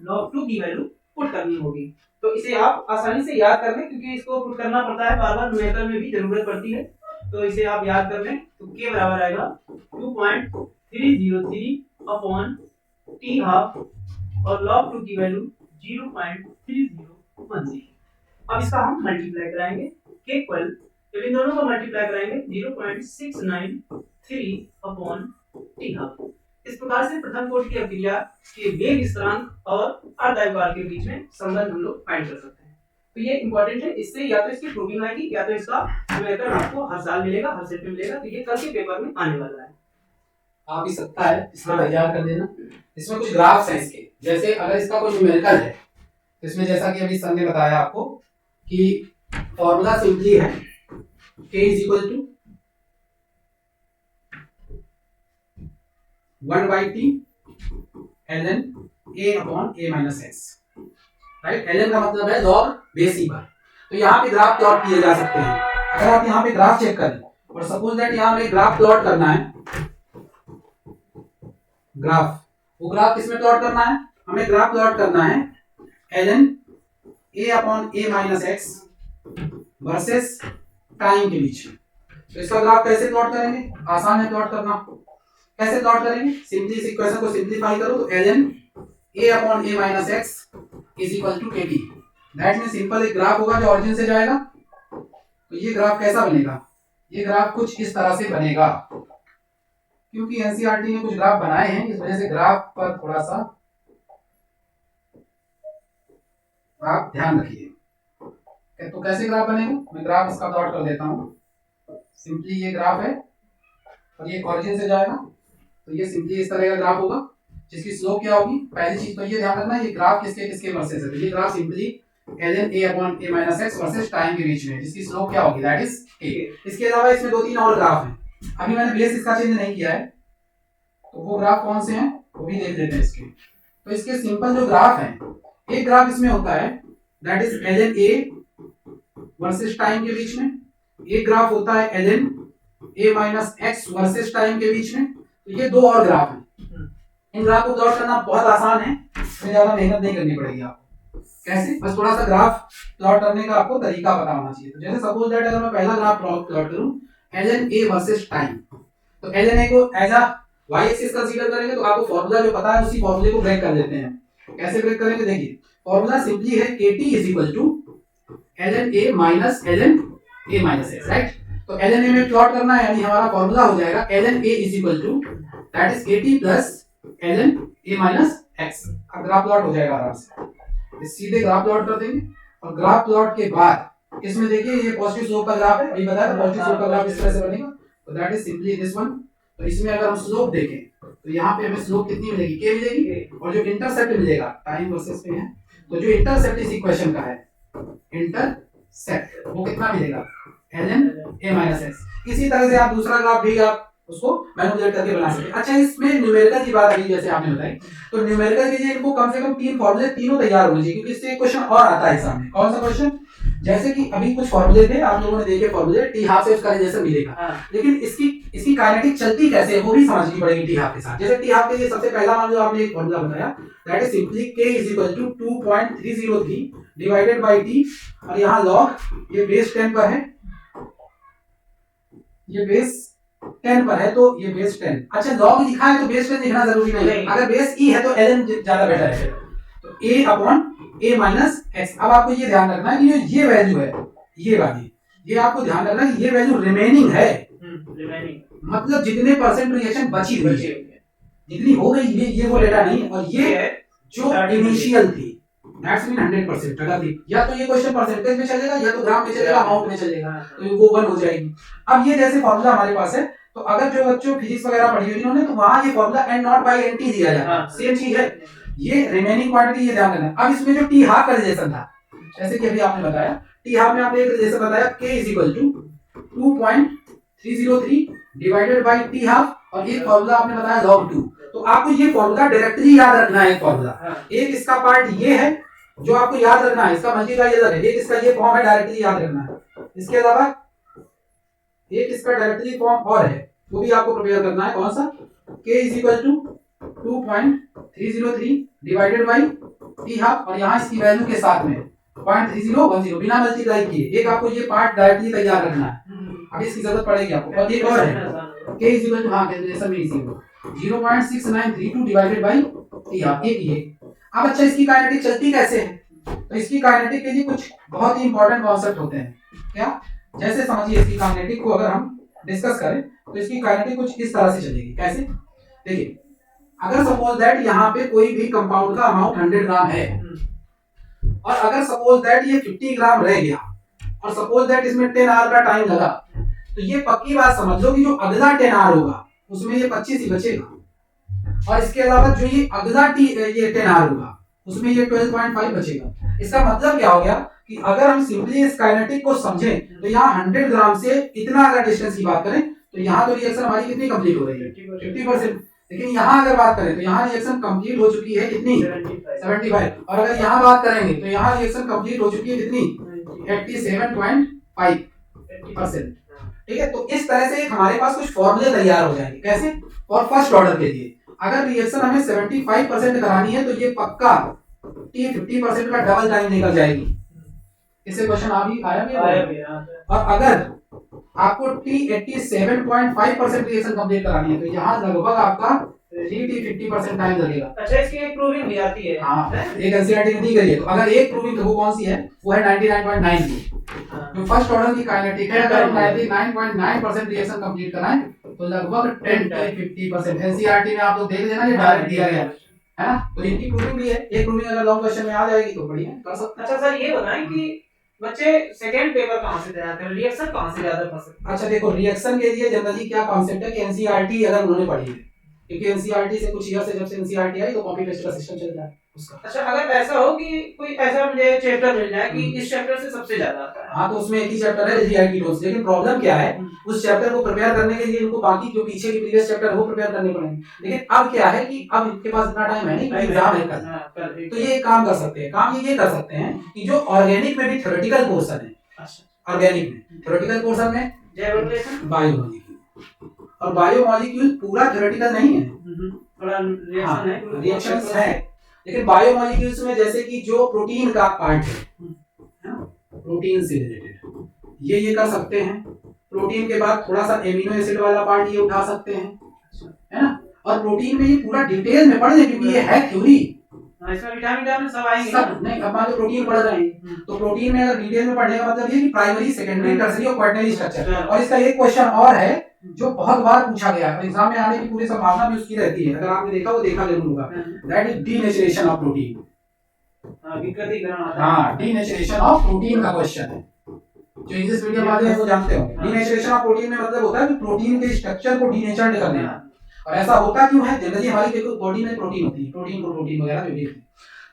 Speaker 2: log 2 की वैल्यू पुट करनी होगी, तो इसे आप आसानी से याद कर लें, क्योंकि इसको पुट करना पड़ता है बार बार, न्यूमेरिकल में भी जरूरत पड़ती है, तो इसे आप याद कर लें। तो k बराबर आएगा 2.303 अपॉन t हाफ और log 2 की वैल्यू 0.3016। अब इसका हम मल्टीप्लाई कराएंगे, k इक्वल, जब इन दोनों को मल्टीप्लाई कराएंगे 0.693 अपॉन t हाफ। इस प्रकार से प्रथम कोटि की अभिक्रिया के वेग स्थिरांक और अर्धायुकाल के बीच में संबंध हम लोग फाइंड कर सकते हैं। तो ये इंपॉर्टेंट है, इससे या तो इसकी प्रूविंग आएगी या तो इसका न्यूमेरिकल आपको हर साल मिलेगा, हर सेट में मिलेगा, तो ये कल के पेपर में आने वाला है।
Speaker 1: आ भी सकता है, इसमें तैयार कर देना। इसमें कुछ ग्राफ्स हैं इसके, जैसे अगर इसका कोई न्यूमेरिकल है तो इसमें जैसा कि अभी सर ने बताया आपको कि फॉर्मूला सिंपली है k is equal to 1/t ln a upon a minus x, right. ln का मतलब है log बेस ई पर। तो यहाँ पे ग्राफ प्लॉट किए जा सकते हैं। अगर आप यहाँ पे ग्राफ चेक करें और सपोज दैट यहाँ हमें ग्राफ प्लॉट करना है, ग्राफ, वो ग्राफ किसमें प्लॉट करना है, हमें ग्राफ प्लॉट करना है ln a upon a minus x versus time के बीच में। तो इसका ग्राफ कैसे प्लॉट करेंगे, आसान है प्लॉट करना। कैसे प्लॉट करेंगे, सिंपली इस इक्वेशन को सिंपलीफाई करो, तो ln a upon a minus x is equal to kt। That means simple एक ग्राफ होगा जो ऑरिजिन से जाएगा। तो ये ग्राफ कैसा बनेगा, ये ग्राफ कुछ इस तरह से बनेगा। क्योंकि एनसीईआरटी ने कुछ ग्राफ बनाए हैं, इस वजह से ग्राफ पर थोड़ा सा आप ध्यान रखिए। तो कैसे ग्राफ बनेगा, मैं ग्राफ इसका प्लॉट कर देता हूं। सिंपली ये ग्राफ है और ये ऑरिजिन से जाएगा, तो ये सिंपली इस तरह का ग्राफ होगा जिसकी स्लोप क्या होगी। पहली चीज तो ये ध्यान रखना, ये ग्राफ किसके किसके वर्सेस है। तो ये graph simply ln a upon a minus x versus time के बीच में, जिसकी स्लोप क्या होगी, दैट इज a। इसके अलावा इसमें 2-3 और ग्राफ हैं, अभी मैंने बेस इसका चेंज नहीं किया है, तो वो ग्राफ कौन से हैं वो भी देख लेते हैं इसके। तो इसके सिंपल जो ग्राफ हैं, एक ग्राफ इसमें होता है that is ln a versus time के बीच में, एक ग्राफ होता है ln a minus x versus time के बीच में। तो ये 2 और ग्राफ हैं। इन ग्राफ को प्लॉट करना बहुत आसान है, इसमें ज्यादा मेहनत नहीं करनी पड़ेगी आपको। कैसे, बस थोड़ा सा ग्राफ प्लॉट करने का आपको तरीका पता होना चाहिए। तो जैसे सपोज दैट अगर मैं पहला ग्राफ प्लॉट करूं ln a वर्सेस टाइम, तो ln a को as a y axis consider करेंगे, तो आपको फार्मूला जो पता है उसी फार्मूले को ब्रेक कर लेते हैं। कैसे ब्रेक करेंगे, देखिए फार्मूला सिंपली है kt is equal to ln a minus ln a minus x, right. तो ln a में प्लॉट करना है, यानी हमारा फार्मूला हो जाएगा ln a is equal to that is kt plus ln a minus x। अब ग्राफ प्लॉट हो जाएगा आराम से, सीधे ग्राफ प्लॉट कर देंगे। और ग्राफ प्लॉट के बाद इसमें देखिए ये पॉजिटिव स्लोप का ग्राफ है, अभी बताया था पॉजिटिव स्लोप का ग्राफ इस तरह से बनेगा। तो that is simply this one. तो इसमें अगर हम स्लोप देखें तो यहाँ पे हमें स्लोप कितनी मिलेगी, k मिलेगी, और जो इंटरसेप्ट मिलेगा टाइम वर्सेस पे है, तो जो इंटरसेप्ट इस इक्वेशन का है, इंटरसेप्ट वो कितना मिलेगा, ln a माइनस x। इसी तरह से आप दूसरा ग्राफ भी आप उसको मैनिपुलेट करके बना सकते हैं। अच्छा, इसमें न्यूमेरिकल की बात अभी जैसे आपने बताई, तो न्यूमेरिकल के लिए इनको कम से कम 3 फॉर्मूले तीनों तैयार होने चाहिए, क्योंकि इससे एक क्वेश्चन और आता है सामने। कौन सा क्वेश्चन, जैसे कि अभी कुछ फॉर्मूले थे आप लोगों ने देखे, फॉर्मूले टी हाफ से उसका रिलेशन मिलेगा, लेकिन इसकी काइनेटिक चलती कैसे है वो भी समझनी पड़ेगी टी हाफ के साथ। जैसे टी हाफ के लिए सबसे पहला मान जो आपने एक फॉर्मूला बताया, that is simply k is equal to 2.303 divided by t, और यहाँ log ये बेस 10 पर है, ये बेस 10 पर है, तो ये बेस 10। अच्छा, log लिखा है तो बेस 10 लिखना जरूरी नहीं है, अगर बेस e है तो ln ज्यादा बेटर है। तो a upon a minus x। अब आपको ये ध्यान रखना है कि ये वैल्यू है, ये वाली, ये आपको ध्यान रखना है कि ये वैल्यू रिमेनिंग है, मतलब जितने परसेंट रिएक्शन बची हुई है, जितनी हो गई ये वो डेटा नहीं, और ये जो इनिशियल थी दैट्स मीन 100% अगर थी, या तो ये क्वेश्चन परसेंटेज में चलेगा या तो ग्राम में चलेगा, अमाउंट में चलेगा, तो वो 1 हो जाएगी। अब ये जैसे फॉर्मूला हमारे पास है, तो अगर जो बच्चों फिजिक्स वगैरह पढ़ी हुई उन्होंने, तो वहां ये formula n not by nt दिया जाता है, सेम चीज है ये रिमेनिंग क्वांटिटी, ये ध्यान रखना। अब इसमें जो टी हाफ का रिलेशन था, जैसे कि अभी आपने बताया टी हाफ में आपने एक रिलेशन बताया k is equal to 2.303 divided by T half, और एक फॉर्मूला आपने बताया log 2। तो आपको ये फॉर्मूला डायरेक्टली याद रखना है। फॉर्मूला एक इसका पार्ट ये है जो आपको याद रखना है, इसका मल्टीप्लाई अलग है, एक इसका ये फॉर्म है डायरेक्टली याद रखना है। इसके अलावा एक इसका डायरेक्टली फॉर्म और है, वो भी आपको प्रिपेयर करना है। कौन सा? k is equal to 2.303 divided by T half, और यहाँ इसकी वैल्यू के साथ में 0.3010 बिना मल्टीप्लाई किए। एक आपको ये पार्ट डायरेक्टली तैयार रखना है, अभी इसकी जरूरत पड़ेगी आपको। और एक और है k इज इक्वल टू, हाँ कैलकुलेशन में इजी हो, 0.6932 डिवाइडेड बाय टी हाफ, एक ये। अब अच्छा इसकी काइनेटिक चलती कैसे है? तो इसकी काइनेटिक के लिए कुछ बहुत ही इंपॉर्टेंट कॉन्सेप्ट होते हैं। क्या? जैसे समझिए इसकी काइनेटिक को अगर हम डिस्कस करें तो इसकी काइनेटिक कुछ इस तरह से चलेगी। कैसे? देखिए, अगर सपोज दैट यहाँ पे कोई भी कंपाउंड का अमाउंट 100 ग्राम है, और अगर सपोज दैट ये 50 ग्राम रह गया, और सपोज दैट इसमें 10 आवर का टाइम लगा, तो ये पक्की बात समझ लो कि जो अगला 10 आवर होगा उसमें ये 25 ही बचेगा, और इसके अलावा जो ये अगला ये 10 आवर होगा उसमें ये 12.5 बचेगा। इसका मतलब क्या हो गया कि अगर हम सिंपली इस काइनेटिक को समझें तो यहाँ 100 ग्राम से इतना अगर डिस्टेंस की बात करें तो यहाँ तो रिएक्शन हमारी कितनी कंप्लीट हो रही है? 50%। लेकिन यहाँ अगर बात करें तो यहाँ रिएक्शन कंप्लीट हो चुकी है कितनी? 75। और अगर यहाँ बात करेंगे तो यहाँ रिएक्शन कंप्लीट हो चुकी है कितनी? 87.5%। ठीक है, तो इस तरह से हमारे पास कुछ फॉर्मूले तैयार हो जाएंगे। कैसे? और फर्स्ट ऑर्डर के लिए अगर रिएक्शन हमें 75% करानी है तो ये पक्का T 50% का डबल टाइम निकल जाएगी। इससे क्वेश्चन आया भी। और अगर आपको T 87.5% रिएक्शन कंप्लीट करानी है तो यहाँ लगभग आपका 3T 50% टाइम लगेगा।
Speaker 2: अच्छा, इसकी एक प्रूविंग भी आती है।
Speaker 1: हाँ, एक एनसीईआरटी ने दी गई है। तो अगर एक प्रूविंग तो वो कौन सी है? वो है 99.9 की, जो फर्स्ट ऑर्डर की काइनेटिक है। अगर 99.9% रिएक्शन कंप्लीट कराएं तो लगभग 10 से 50%। एनसीईआरटी में आप लोग देख लेना, ये डायरेक्ट दिया गया है ना। तो इनकी प्रूविंग भी है। एक प्रूविंग अगर लॉन्ग क्वेश्चन में आ जाएगी तो बढ़िया कर सकते हैं।
Speaker 2: अच्छा सर, ये बताएं कि बच्चे सेकंड पेपर कहां से तैयार करें, रिएक्शन कहां से ज्यादा पढ़ सकते हैं?
Speaker 1: अच्छा देखो, रिएक्शन के लिए जनरली क्या कॉन्सेप्ट है कि एनसीईआरटी अगर उन्होंने पढ़ी है, क्योंकि एनसीईआरटी से कुछ ईयर से जब से एनसीईआरटी आई तो कॉपी पेस्ट का सिस्टम चल रहा है उसका।
Speaker 2: अच्छा, अगर ऐसा हो कि कोई ऐसा मुझे चैप्टर मिल जाए कि इस चैप्टर से सबसे ज्यादा आता है,
Speaker 1: हाँ, तो उसमें एक ही चैप्टर है जीआईटी टूल्स। लेकिन प्रॉब्लम क्या है, उस चैप्टर को प्रिपेयर करने के लिए इनको बाकी जो पीछे के प्रीवियस चैप्टर है वो प्रिपेयर करने पड़ेंगे। लेकिन अब क्या है कि अब इनके पास इतना टाइम है नहीं, एग्जाम है कल। तो ये काम कर सकते हैं, काम ये कर सकते हैं कि जो ऑर्गेनिक में भी थ्योरेटिकल पोर्शन है, ऑर्गेनिक में थ्योरेटिकल पोर्शन में बायोमॉलिक्यूल, और बायोमॉलिक्यूल पूरा थ्योरेटिकल नहीं है,
Speaker 2: थोड़ा रिएक्शन है,
Speaker 1: रिएक्शंस है। लेकिन बायोमॉलिक्यूल्स में जैसे कि जो प्रोटीन का पार्ट है, प्रोटीन से रिलेटेड ये कर सकते हैं। प्रोटीन के बाद थोड़ा सा एमिनो एसिड वाला पार्ट ये उठा सकते हैं, है ना। और प्रोटीन में ये पूरा डिटेल में पढ़ लें क्योंकि ये है थ्योरी।
Speaker 2: इसमें विटामिन सब आएंगे
Speaker 1: सब नहीं। अब मान लो प्रोटीन पढ़ रहे हैं तो प्रोटीन में अगर डिटेल में पढ़ने का मतलब ये कि प्राइमरी, सेकेंडरी, टर्सरी और क्वाटरनरी स्ट्रक्चर। और इसका एक क्वेश्चन और है जो बहुत बार पूछा गया है, एग्जाम में आने की पूरी संभावना भी उसकी रहती है। अगर आपने देखा वो देखा जरूर होगा, that is denaturation of protein. हाँ, डीनेचरेशन ऑफ प्रोटीन का क्वेश्चन है। जो इंग्लिश मीडियम वाले हैं वो जानते हो। डीनेचरेशन ऑफ प्रोटीन में मतलब होता है कि प्रोटीन के स्ट्रक्चर को डीनेचर्ड कर देना। और ऐसा होता क्यों है? जनरली हमारी बॉडी में प्रोटीन होती है, प्रोटीन वगैरह जो भी होती है,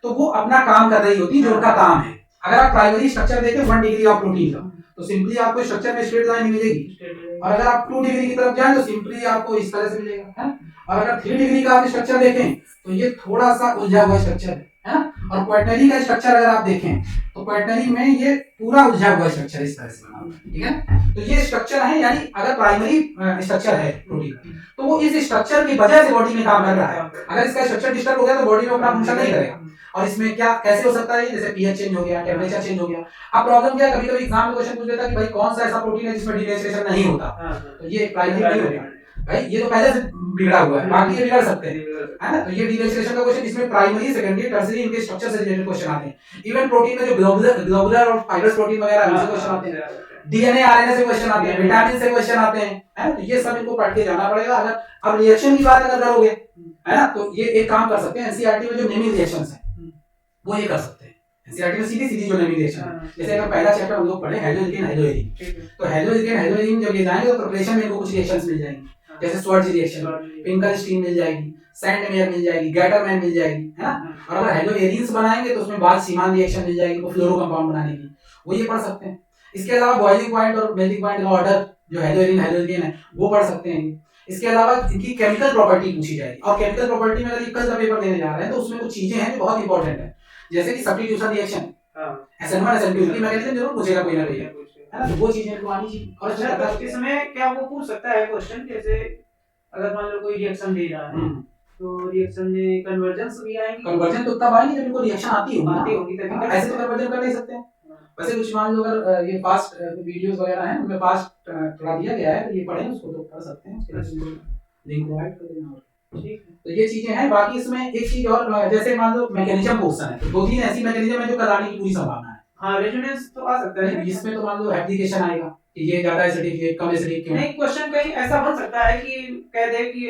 Speaker 1: तो वो अपना काम कर रही होती है जो उनका काम है। अगर आप प्राइमरी स्ट्रक्चर देखें 1 डिग्री ऑफ प्रोटीन का, तो सिंपली आपको स्ट्रक्चर में स्ट्रेट लाइन मिलेगी। और अगर आप 2 डिग्री की तरफ जाएं तो सिंपली आपको इस तरह से मिलेगा, है। और अगर 3 डिग्री का आप स्ट्रक्चर देखें तो ये थोड़ा सा उलझा हुआ स्ट्रक्चर है ना। और क्वाटरनरी का स्ट्रक्चर अगर आप देखें तो क्वाटरनरी में ये पूरा उलझा हुआ स्ट्रक्चर इस तरह से बना हुआ है, ठीक है। तो ये स्ट्रक्चर है, यानी अगर प्राइमरी स्ट्रक्चर है प्रोटीन तो वो इस स्ट्रक्चर की वजह से बॉडी में काम कर रहा है। अगर इसका स्ट्रक्चर डिस्टर्ब हो गया तो बॉडी में अपना फंक्शन नहीं करेगा। और इसमें क्या कैसे हो सकता है? जैसे पीएच चेंज हो गया, टेम्परेचर चेंज हो गया। अब प्रॉब्लम क्या है, कभी कभी एग्जाम में क्वेश्चन पूछ लेता है कि भाई कौन सा ऐसा प्रोटीन है जिसमें डीनेचरेशन नहीं होता, तो ये प्राइमरी नहीं होगा भाई, ये तो पहले से बिगड़ा हुआ है, बाकी ये बिगड़ सकते हैं, है ना। तो ये डीनेचरेशन का क्वेश्चन इसमें प्राइमरी, सेकेंडरी, टर्सरी इनके स्ट्रक्चर से रिलेटेड क्वेश्चन आते हैं। इवन प्रोटीन में जो ग्लोबुलर और फाइब्रस प्रोटीन वगैरह उनसे क्वेश्चन आते हैं, डीएनए आरएनए से क्वेश्चन आते हैं, विटामिन से क्वेश्चन आते हैं, है ना। तो ये सब इनको पढ़ के जाना पड़ेगा। अगर अब रिएक्शन की बात अगर करोगे, है ना, तो ये एक काम कर सकते हैं, एनसीईआरटी में जो नेमिंग रिएक्शंस हैं वो ये कर सकते हैं। एनसीईआरटी में सीधी सीधी जो नेमिंग रिएक्शन है, जैसे अगर पहला चैप्टर हम लोग पढ़े हेलोजन हेलोजन,
Speaker 2: ठीक है।
Speaker 1: तो हेलोजन जब ये जाएंगे तो प्रिपरेशन में इनको कुछ रिएक्शंस मिल जाएंगी, जैसे स्वर्ज रिएक्शन, पिंकल स्टीन मिल जाएगी, सैंडमेयर मिल जाएगी, गैटरमैन मिल जाएगी, है ना। और अगर हेलोएरिन्स बनाएंगे तो उसमें बाद सीमान रिएक्शन मिल जाएगी, वो फ्लोरो कंपाउंड बनाने की, वो ये पढ़ सकते हैं। इसके अलावा बॉइलिंग पॉइंट और मेल्टिंग पॉइंट का ऑर्डर जो हेलोएरिन हेलोजन है वो पढ़ सकते हैं। इसके अलावा इनकी केमिकल प्रॉपर्टी पूछी जाएगी, और केमिकल प्रॉपर्टी में अगर कल का पेपर देने जा रहे हैं तो उसमें कुछ चीजें हैं जो बहुत इंपॉर्टेंट है, जैसे कि सब्स्टिट्यूशन रिएक्शन, SN1 SN2 की मैकेनिज्म जरूर पूछेगा कोई ना कोई, है ना, तो वो चीजें तो आनी चाहिए। और
Speaker 2: अच्छा, तो इसमें क्या वो पूछ सकता है क्वेश्चन, जैसे अगर मान लो कोई रिएक्शन दे रहा है तो रिएक्शन में कन्वर्जेंस भी आएगी?
Speaker 1: कन्वर्जन तो तब आएगी जब इनको रिएक्शन आती
Speaker 2: होगी तभी,
Speaker 1: ऐसे तो कन्वर्जन कर नहीं सकते हैं। वैसे कुछ मान लो अगर ये फास्ट वीडियोस वगैरह हैं उनमें फास्ट थोड़ा दिया गया है तो ये पढ़ें उसको तो पढ़ सकते हैं, उसके लिए लिंक प्रोवाइड कर देना। ठीक है, तो ये चीजें हैं। बाकी इसमें एक चीज और, जैसे मान लो मैकेनिज्म पोर्शन है, तो दो तीन ऐसी मैकेनिज्म है जो कराने की पूरी संभावना है।
Speaker 2: हाँ, रेजोनेंस तो आ सकता है,
Speaker 1: इसमें तो मान लो एप्लीकेशन आएगा कि ये ज्यादा एसिडिक है, कम एसिडिक क्यों।
Speaker 2: नहीं, क्वेश्चन कहीं ऐसा बन सकता है कि कह दे कि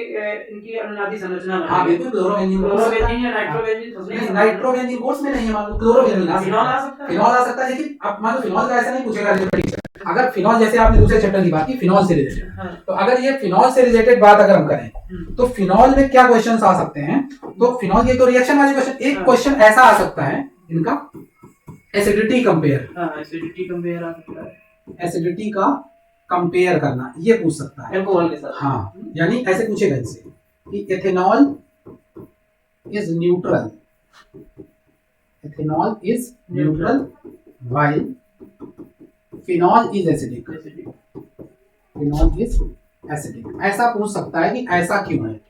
Speaker 2: इनकी अनुनादी संरचना है।
Speaker 1: हां बिल्कुल, क्लोरोबेंजीन
Speaker 2: या नाइट्रोबेंजीन,
Speaker 1: नाइट्रोबेंजीन कोर्स में नहीं है, मान लो क्लोरोबेंजीन
Speaker 2: फिनॉल आ सकता है।
Speaker 1: फिनॉल आ सकता है, लेकिन अब मान लो फिनॉल का ऐसा नहीं पूछेगा। अगर फिनॉल, जैसे आपने दूसरे चैप्टर की बात की फिनॉल से रिलेटेड, तो अगर ये फिनॉल से रिलेटेड बात अगर हम करें तो फिनॉल में क्या क्वेश्चंस आ सकते हैं, तो फिनॉल के तो रिएक्शन वाले क्वेश्चन, एक क्वेश्चन ऐसा आ सकता है इनका एसिडिटी कंपेयर,
Speaker 2: एसिडिटी कंपेयर आ सकता है,
Speaker 1: एसिडिटी का कंपेयर करना, ये पूछ सकता है
Speaker 2: अल्कोहल के साथ।
Speaker 1: हाँ, यानी ऐसे पूछेगा इनसे कि ethanol is neutral, ethanol is neutral while phenol is acidic, phenol is acidic, ऐसा पूछ सकता है कि ऐसा क्यों है।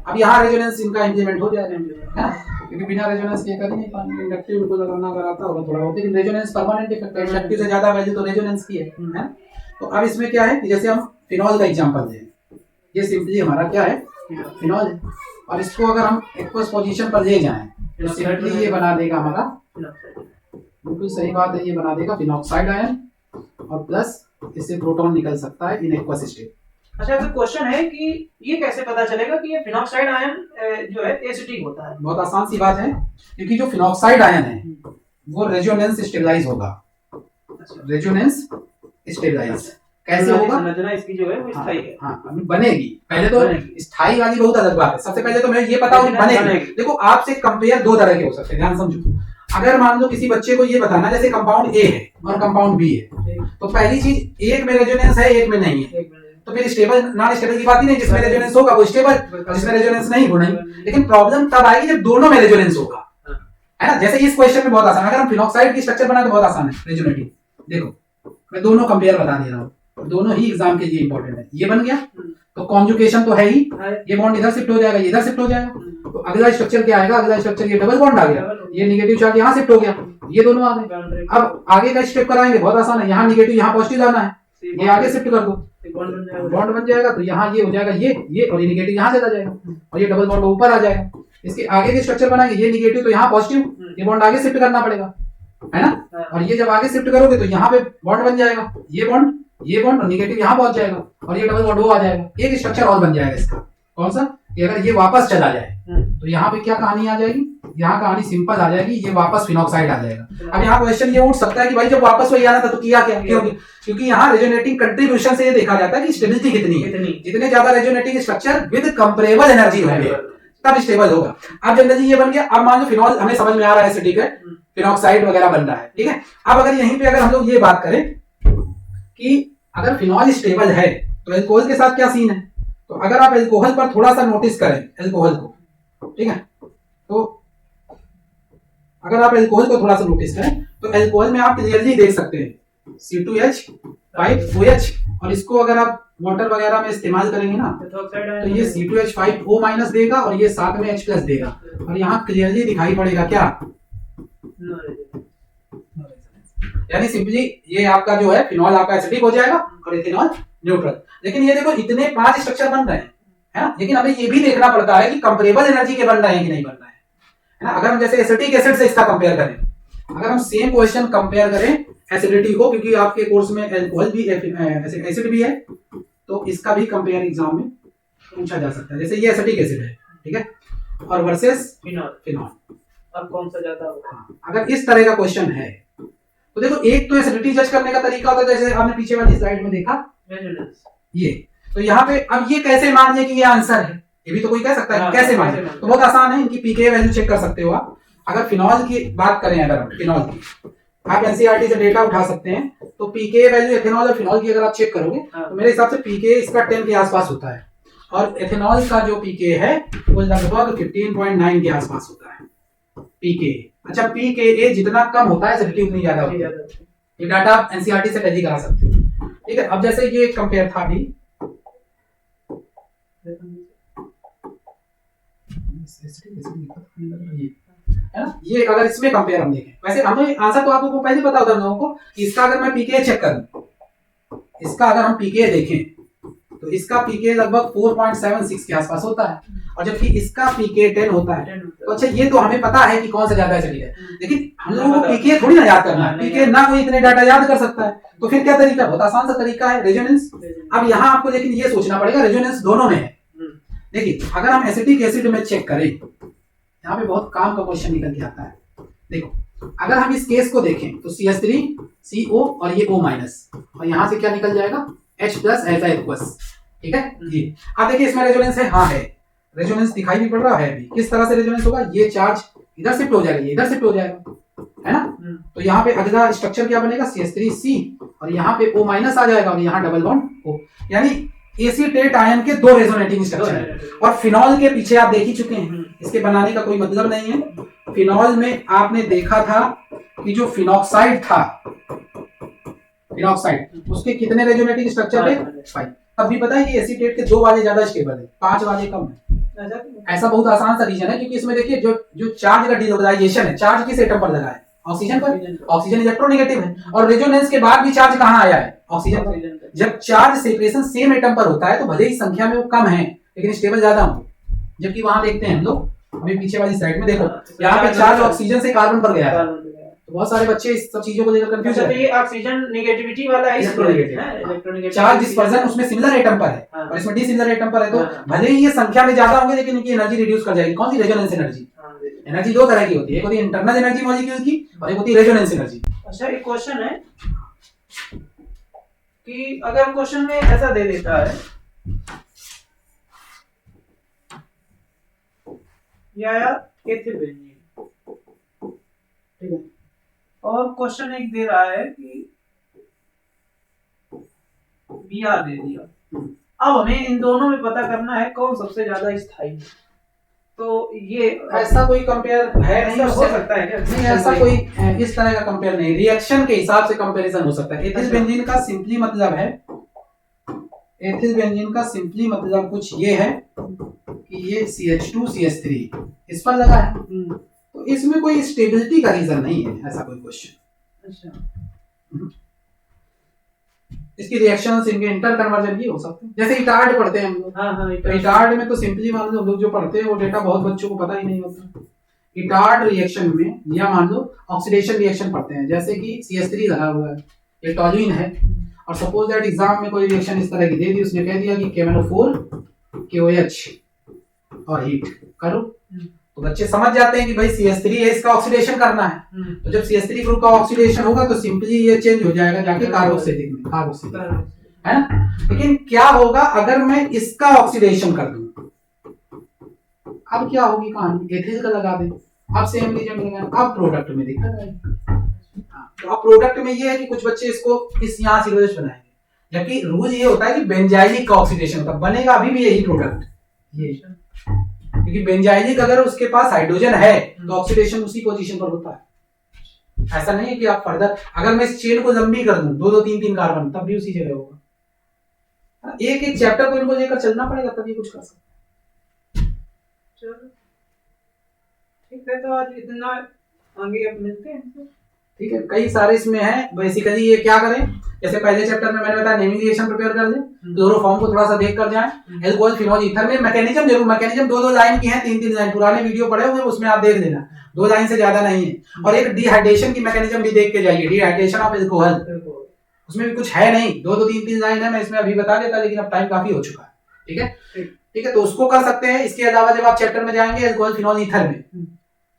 Speaker 1: अब यहाँ रेजोनेंस इनका इंप्लीमेंट हो जाएगा, है ना, क्योंकि बिना रेजोनेंस के कर ही नहीं पाएंगे। इंडक्टिव को लगाना अगर आता होगा थोड़ा बहुत, लेकिन रेजोनेंस परमानेंट इफेक्ट है, इंडक्टिव से ज्यादा वैल्यू तो रेजोनेंस की है। तो अब इसमें क्या है कि जैसे हम फिनॉल का एग्जांपल दें, ये सिंपली हमारा क्या है, फिनॉल है, और इसको अगर हम एक्वस पोजीशन पर ले जाएं तो सिंपली ये बना देगा हमारा, बिल्कुल सही बात है, ये बना देगा फिनॉक्साइड आयन, और प्लस इससे प्रोटॉन निकल सकता है इन एक्वस स्टेट।
Speaker 2: अच्छा, तो क्वेश्चन है कि ये कैसे पता चलेगा कि ये फिनॉक्साइड आयन जो है एसिडिक होता है?
Speaker 1: बहुत आसान सी बात है, क्योंकि जो फिनॉक्साइड आयन है वो रेजोनेंस स्टेबलाइज होगा। रेजोनेंस स्टेबलाइज कैसे होगा?
Speaker 2: संरचना इसकी जो है वो स्थायी है।
Speaker 1: हाँ, बनेगी। पहले तो स्थायी वाली बहुत अलग बात है, सबसे पहले तो मैं ये पता हूँ बनेगी। देखो, आपसे कंपेयर दो तरह के हो सकते हैं, ध्यान समझो। अगर मान लो किसी बच्चे को ये बताना जैसे कंपाउंड ए है और कंपाउंड बी है, तो पहली चीज एक में रेजोनेंस है एक में नहीं है, तो फिर स्टेबल नॉन स्टेबल की बात ही नहीं, जिसमें रेजोनेंस होगा वो स्टेबल, जिसमें रेजोनेंस नहीं वो नहीं। लेकिन प्रॉब्लम तब आएगी जब दोनों में रेजोनेंस होगा, है ना। जैसे इस क्वेश्चन में बहुत आसान, अगर हम फिनॉक्साइड की स्ट्रक्चर बनाए तो बहुत आसान है रेजोनेटिव। देखो मैं दोनों कंपेयर बता दे रहा हूँ, दोनों ही एग्जाम के लिए इंपॉर्टेंट है। ये बन गया तो कॉन्जुगेशन तो है ही, ये बॉन्ड इधर शिफ्ट हो जाएगा, ये इधर शिफ्ट हो जाएगा, तो अगला स्ट्रक्चर क्या आएगा? अगला स्ट्रक्चर ये डबल बॉन्ड आ गया, ये नेगेटिव चार्ज यहाँ शिफ्ट हो गया, ये दोनों आ गए। अब आगे का स्टेप कराएंगे, बहुत आसान है, यहाँ नेगेटिव यहाँ पॉजिटिव जाना है, ये आगे शिफ्ट कर दो, बॉन्ड बन जाएगा, तो यहाँ ये हो जाएगा ये और ये नेगेटिव यहाँ चला जाएगा, और ये डबल बॉन्ड ऊपर आ जाएगा। इसके आगे के स्ट्रक्चर बनाएंगे, ये नेगेटिव तो यहाँ पॉजिटिव, ये बॉन्ड आगे शिफ्ट करना पड़ेगा, है ना। और ये जब आगे शिफ्ट करोगे तो यहाँ पे बॉन्ड बन जाएगा, ये बॉन्ड और नेगेटिव यहाँ पहुंच जाएगा, और ये डबल बॉन्ड वो आ जाएगा। एक स्ट्रक्चर और बन जाएगा इसका, कौन सा? कि अगर ये वापस चला जाए तो यहाँ पे क्या कहानी आ जाएगी? यहाँ कहानी सिंपल आ जाएगी, ये वापस फिनॉक्साइड आ जाएगा। अब यहाँ क्वेश्चन ये उठ सकता है कि भाई जब वापस वही आना था तो किया क्या? क्योंकि यहाँ रेजोनेटिंग कंट्रीब्यूशन से ये देखा जाता है कि स्टेबिलिटी कितनी है। जितने ज्यादा resonating structure with comparable energy होंगे तब स्टेबल होगा। अब जनरली ये बन गया। अब मान लो फिनॉल हमें समझ में आ रहा है एसिडिक है, फिनॉक्साइड वगैरह बन रहा है, ठीक है। अब अगर यहीं पे अगर हम लोग ये बात करें कि अगर फिनॉल स्टेबल है तो एल्कोहल के साथ क्या सीन है, तो अगर आप एल्कोहल पर थोड़ा सा नोटिस करें एल्कोहल को, ठीक है, तो अगर आप एल्कोहल को थोड़ा सा नोटिस करें तो एल्कोहल में आप क्लियरली देख सकते हैं C2H5OH, और इसको अगर आप वाटर वगैरह में इस्तेमाल करेंगे ना तो ये C2H5O- देगा और ये साथ में H+ देगा, और यहाँ क्लियरली दिखाई पड़ेगा क्या? यानी सिंपली ये आपका जो है फिनॉल आपका एसिडिक हो जाएगा और इथेनॉल न्यूट्रल। लेकिन ये देखो इतने 5 स्ट्रक्चर बन रहे हैं, है ना, लेकिन हमें ये भी देखना पड़ता है कि कंपेरेबल एनर्जी के बन रहे हैं कि नहीं बन रहे हैं, है ना। अगर हम जैसे एसिटिक एसिड से इसका कंपेयर करें, अगर हम सेम क्वेश्चन कंपेयर करें एसिडिटी को, क्योंकि आपके कोर्स में एल्कोहल भी एसिड भी है, तो इसका भी कंपेयर एग्जाम में पूछा जा सकता है। जैसे ये एसिटिक एसिड है, ठीक है, और वर्सेस फिनॉल,
Speaker 2: और कौन सा ज्यादा होगा।
Speaker 1: हाँ, अगर इस तरह का क्वेश्चन है तो देखो, एक तो एसिडिटी जज करने का तरीका होता है, जैसे आपने पीछे वाली स्लाइड में देखा ये, तो यहाँ पे अब ये कैसे मान लिया कि ये आंसर है, ये भी तो कोई कह सकता है कैसे मान लिया। तो बहुत आसान है, इनकी पीके वैल्यू चेक कर सकते हो आप। अगर फिनॉल की बात करें, अगर हम फिनॉल की, आप एनसीईआरटी से डेटा उठा सकते हैं, तो पीके वैल्यू एथेनॉल और फिनॉल की अगर आप चेक करोगे तो मेरे हिसाब से पीके इसका 10 के आसपास होता है, और एथेनॉल का जो पीके है वो लगभग 15.9 के आसपास होता है पीके। अच्छा, पीके जितना कम होता है एसिडिटी उतनी ज्यादा होती है। ये डाटा आप एनसीईआरटी से टैली करा सकते हो, ठीक है। अब जैसे ये कंपेयर था अभी, है ना, ये अगर इसमें कंपेयर हम देखें, वैसे हमें आंसर तो आपको पहले पता होता है लोगों को कि इसका अगर मैं पीके चेक करूं, इसका अगर हम पीके देखें तो इसका पीके लगभग 4.76 के आसपास होता है, और जबकि इसका पीके 10 होता है। तो अच्छा, ये तो हमें पता है कि कौन सा ज्यादा एसिडिक है, लेकिन हम लोगों को पीके थोड़ी ना याद करना है, पीके ना कोई इतने डाटा याद कर सकता है। तो फिर क्या तरीका, बहुत आसान सा तरीका है, रेजोनेंस। अब यहाँ आपको लेकिन ये सोचना पड़ेगा, रेजोनेंस दोनों में है। देखिए, अगर हम एसिटिक एसिड में चेक करें, यहाँ पे बहुत काम का क्वेश्चन निकल के आता है। देखो, अगर हम इस केस को देखें तो CH3 CO और ये O माइनस, और यहाँ से क्या निकल जाएगा H प्लस ऐसा इक्वस, ठीक है। ये अब देखिए, इसमें रेजोनेंस है, हाँ है, रेजोनेंस दिखाई भी पड़ रहा है भी। किस तरह से रेजोनेंस होगा, ये चार्ज इधर शिफ्ट हो जाएगा, ये इधर शिफ्ट हो जाएगा, है ना। तो यहाँ पे अगला स्ट्रक्चर क्या बनेगा, CH3C, और यहाँ पे O माइनस आ जाएगा, और यहाँ डबल बॉन्ड O, यानी एसीटेट आयन के दो रेजोनेटिंग स्ट्रक्चर है। और फिनॉल के पीछे आप देख ही चुके हैं, इसके बनाने का कोई मतलब नहीं है। फिनॉल में आपने देखा था कि जो फिनॉक्साइड था, फिनॉक्साइड, उसके कितने रेजोनेटिंग स्ट्रक्चर थे, 5। अब भी पता है कि एसीटेट के 2 वाले ज्यादा स्टेबल है, 5 वाले कम है। ऐसा बहुत आसान सा रीजन है, क्योंकि इसमें देखिए जो चार्ज का डिलोबलाइजेशन है, चार्ज किस एटम पर लगा है, ऑक्सीजन पर। ऑक्सीजन इलेक्ट्रोनेगेटिव है, और रेजोनेंस के बाद भी चार्ज कहाँ आया है, ऑक्सीजन पर। जब चार्ज सेपरेशन सेम एटम पर होता है तो भले ही संख्या में वो कम है लेकिन स्टेबल ज्यादा होंगे, जबकि वहां देखते हैं हम लोग, अभी पीछे वाली साइड में देखो, यहाँ पे चार्ज ऑक्सीजन से कार्बन पर गया है। तो बहुत सारे बच्चे इस सब चीजों को लेकर कंफ्यूज है।
Speaker 2: ये ऑक्सीजन नेगेटिविटी वाला है,
Speaker 1: इलेक्ट्रोनेगेटिव चार्ज डिस्पर्जन उसमें सिमिलर एटम पर है और इसमें डिसिमिलर एटम पर है, तो भले ही ये संख्या में ज्यादा होंगे लेकिन इनकी एनर्जी रिड्यूस कर जाएगी। कौन सी, रेजोनेंस एनर्जी। एनर्जी 2 तरह की होती है, एक होती है इंटरनल एनर्जी मॉलिक्यूल की, और एक होती है रेजोनेंस एनर्जी।
Speaker 2: अच्छा, एक क्वेश्चन है कि अगर क्वेश्चन में ऐसा दे देता है या एथिल बेंजीन, ठीक है, और क्वेश्चन एक दे रहा है कि Br दे दिया, अब हमें इन दोनों में पता करना है कौन सबसे ज्यादा स्थायी है। तो ये
Speaker 1: ऐसा कोई कंपेयर है नहीं,
Speaker 2: हो सकता है क्या?
Speaker 1: नहीं, ऐसा कोई इस तरह का कंपेयर नहीं, रिएक्शन के हिसाब से कंपैरिजन हो सकता है। एथिल बेंजीन का सिंपली मतलब है, एथिल बेंजीन का सिंपली मतलब कुछ ये है कि ये CH2 CH3 इस पर लगा है, तो इसमें कोई स्टेबिलिटी का रीजन नहीं है, ऐसा कोई क्वेश्चन।
Speaker 2: अच्छा,
Speaker 1: इसकी रिएक्शंस, इनके इंटर कन्वर्जन भी हो सकते हैं, जैसे इटार्ड पढ़ते हैं हम लोग। तो इटार्ड में तो सिंपली मान लो, हम लोग जो पढ़ते हैं वो डेटा बहुत बच्चों को पता ही नहीं होता। इटार्ड रिएक्शन में, या मान लो ऑक्सीडेशन रिएक्शन पढ़ते हैं, जैसे कि CH3 लगा हुआ है, ये टॉल्यूइन है, और सपोज दैट एग्जाम में कोई रिएक्शन इस तरह की दे दी, उसने कह दिया कि KMnO4 KOH और हीट करो, तो बच्चे समझ जाते हैं कि भाई CH3 है, इसका ऑक्सीडेशन करना है। तो जब CH3 ग्रुप का ऑक्सीडेशन होगा तो सिंपली ये चेंज हो जाएगा जाके कार्बोक्सिलिक में, कार्बोक्सिलिक, है ना। लेकिन क्या होगा अगर मैं इसका ऑक्सीडेशन कर दूं, अब क्या होगी कहानी, एथिल का लगा दें, अब सेम रीजन लगा, अब प्रोडक्ट में दिक्कत आएगी। तो अब प्रोडक्ट में ये है कि कुछ बच्चे इसको इस यहाँ सिलोज बनाएंगे, जबकि रूल ये होता है कि बेंजाइलिक का ऑक्सीडेशन होता है, बनेगा अभी भी यही प्रोडक्ट, ये, क्योंकि बेंजाइलिक अगर उसके पास हाइड्रोजन है तो ऑक्सीडेशन उसी पोजीशन पर होता है। ऐसा नहीं है कि आप फर्दर, अगर मैं इस चेन को लंबी कर दूं 2 2 3 3 कार्बन, तब भी उसी जगह होगा। एक एक चैप्टर को इनको लेकर चलना पड़ेगा, तभी कुछ कर सकते।
Speaker 2: चलो ठीक है, तो आज इतना, आगे अब मिलते हैं।
Speaker 1: ठीक है, कई सारे इसमें है। बेसिकली ये क्या करें, जैसे पहले चैप्टर में मैंने बताया नेमिंग रिएक्शन प्रिपेयर कर लें, क्लोरोफॉर्म को थोड़ा सा देख कर जाएं, एल्कोहल फिनॉल ईथर में मैकेनिज्म जरूर, मैकेनिज्म 2 लाइन की है, 3 लाइन, पुराने वीडियो पड़े हुए उसमें आप देख लेना, 2 लाइन से ज्यादा नहीं है। और एक डिहाइड्रेशन की मैकेनिज्म भी देख के जाइए, डिहाइड्रेशन ऑफ एल्कोहल, उसमें भी कुछ है नहीं, 2 3 लाइन है, मैं इसमें अभी बता देता, लेकिन अब टाइम काफी हो चुका है। ठीक है, ठीक है, तो उसको कर सकते हैं। इसके अलावा जब आप चैप्टर में जाएंगे एल्कोहल फिनॉल ईथर में,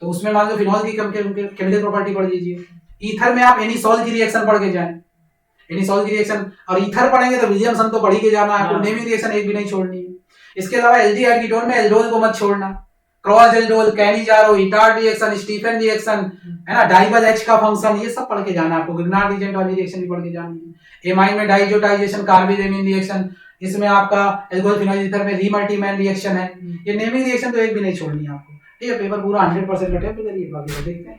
Speaker 1: तो उसमें मान लो फिनॉल की केमिकल प्रॉपर्टी पढ़ लीजिए। ईथर में आप एनिसोल की रिएक्शन पढ़ के जाएं, एनिसोल की रिएक्शन, और ईथर पढ़ेंगे तो विलियमसन तो पढ़ ही के जाना है आपको, नेमिंग रिएक्शन एक भी नहीं छोड़नी है। इसके अलावा एल्डिहाइड कीटोन में एल्डोल को मत छोड़ना, cross aldol, Cannizzaro, Etard reaction, Stephen reaction, है ना, डाइबल एच का फंक्शन, ये सब पढ़ के जाना है आपको। ग्रिग्नार्ड रीजेंट वाली रिएक्शन भी पढ़ के जानी है। एमाइन में डाइजोटाइजेशन, कार्बामेन रिएक्शन, इसमें आपका एल्कोहल फिनॉल ईथर में रीमल्टीमैन रिएक्शन है। ये नेमिंग रिएक्शन तो एक भी नहीं छोड़नी है आपको। ठीक है, पेपर पूरा 100% अटेम्प्ट करिए, बाकी तो देखते हैं।